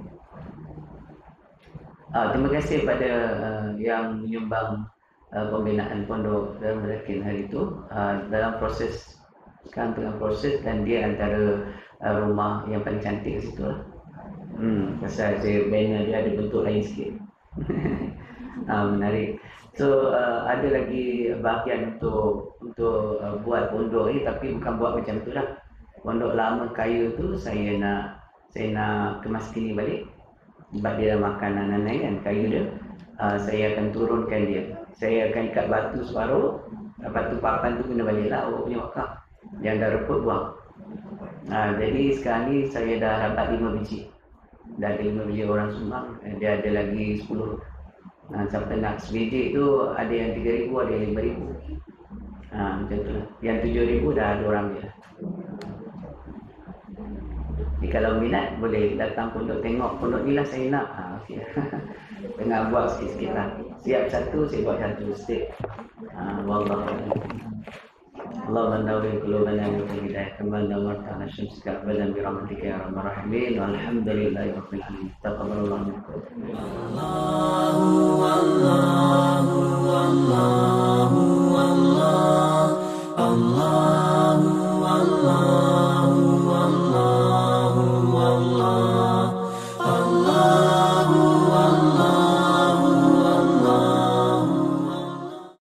Terima kasih pada yang menyumbang pembinaan pondok dalam Rakin hari itu. Dalam proses, sekarang tengah proses, dan dia antara rumah yang paling cantik di situ lah. Pasal saya banner dia ada bentuk lain sikit. Menarik. So ada lagi bahagian untuk buat pondok ni, tapi bukan buat macam tu lah. Pondok lama kayu tu saya nak kemas kini balik. Sebab dia dah makan nanai kan, kayu dia. Saya akan turunkan dia. Saya akan ikat batu separuh, batu papan tu kena balik lah, orang punya wakaf. Yang dah reput buang. Jadi sekarang ni saya dah dapat 5 biji. Dah ada 5 biji orang sumbang. Dia ada lagi 10. Sampai nak sebiji tu ada yang 3,000, ada yang 5,000. Macam tu lah. Yang 7,000 dah ada orang dia. Jadi kalau minat boleh datang pondok, tengok pondok ni lah saya nak. Okay. Tengah buat sikit-sikit lah. Siap satu, saya buat satu step. Wallahu a'lam. اللهم نور قلوبنا بالهداية كما نورت على شمسك أبدا برحمتك يا رب الراحمين والحمد لله رب العالمين تقبل الله منكم. الله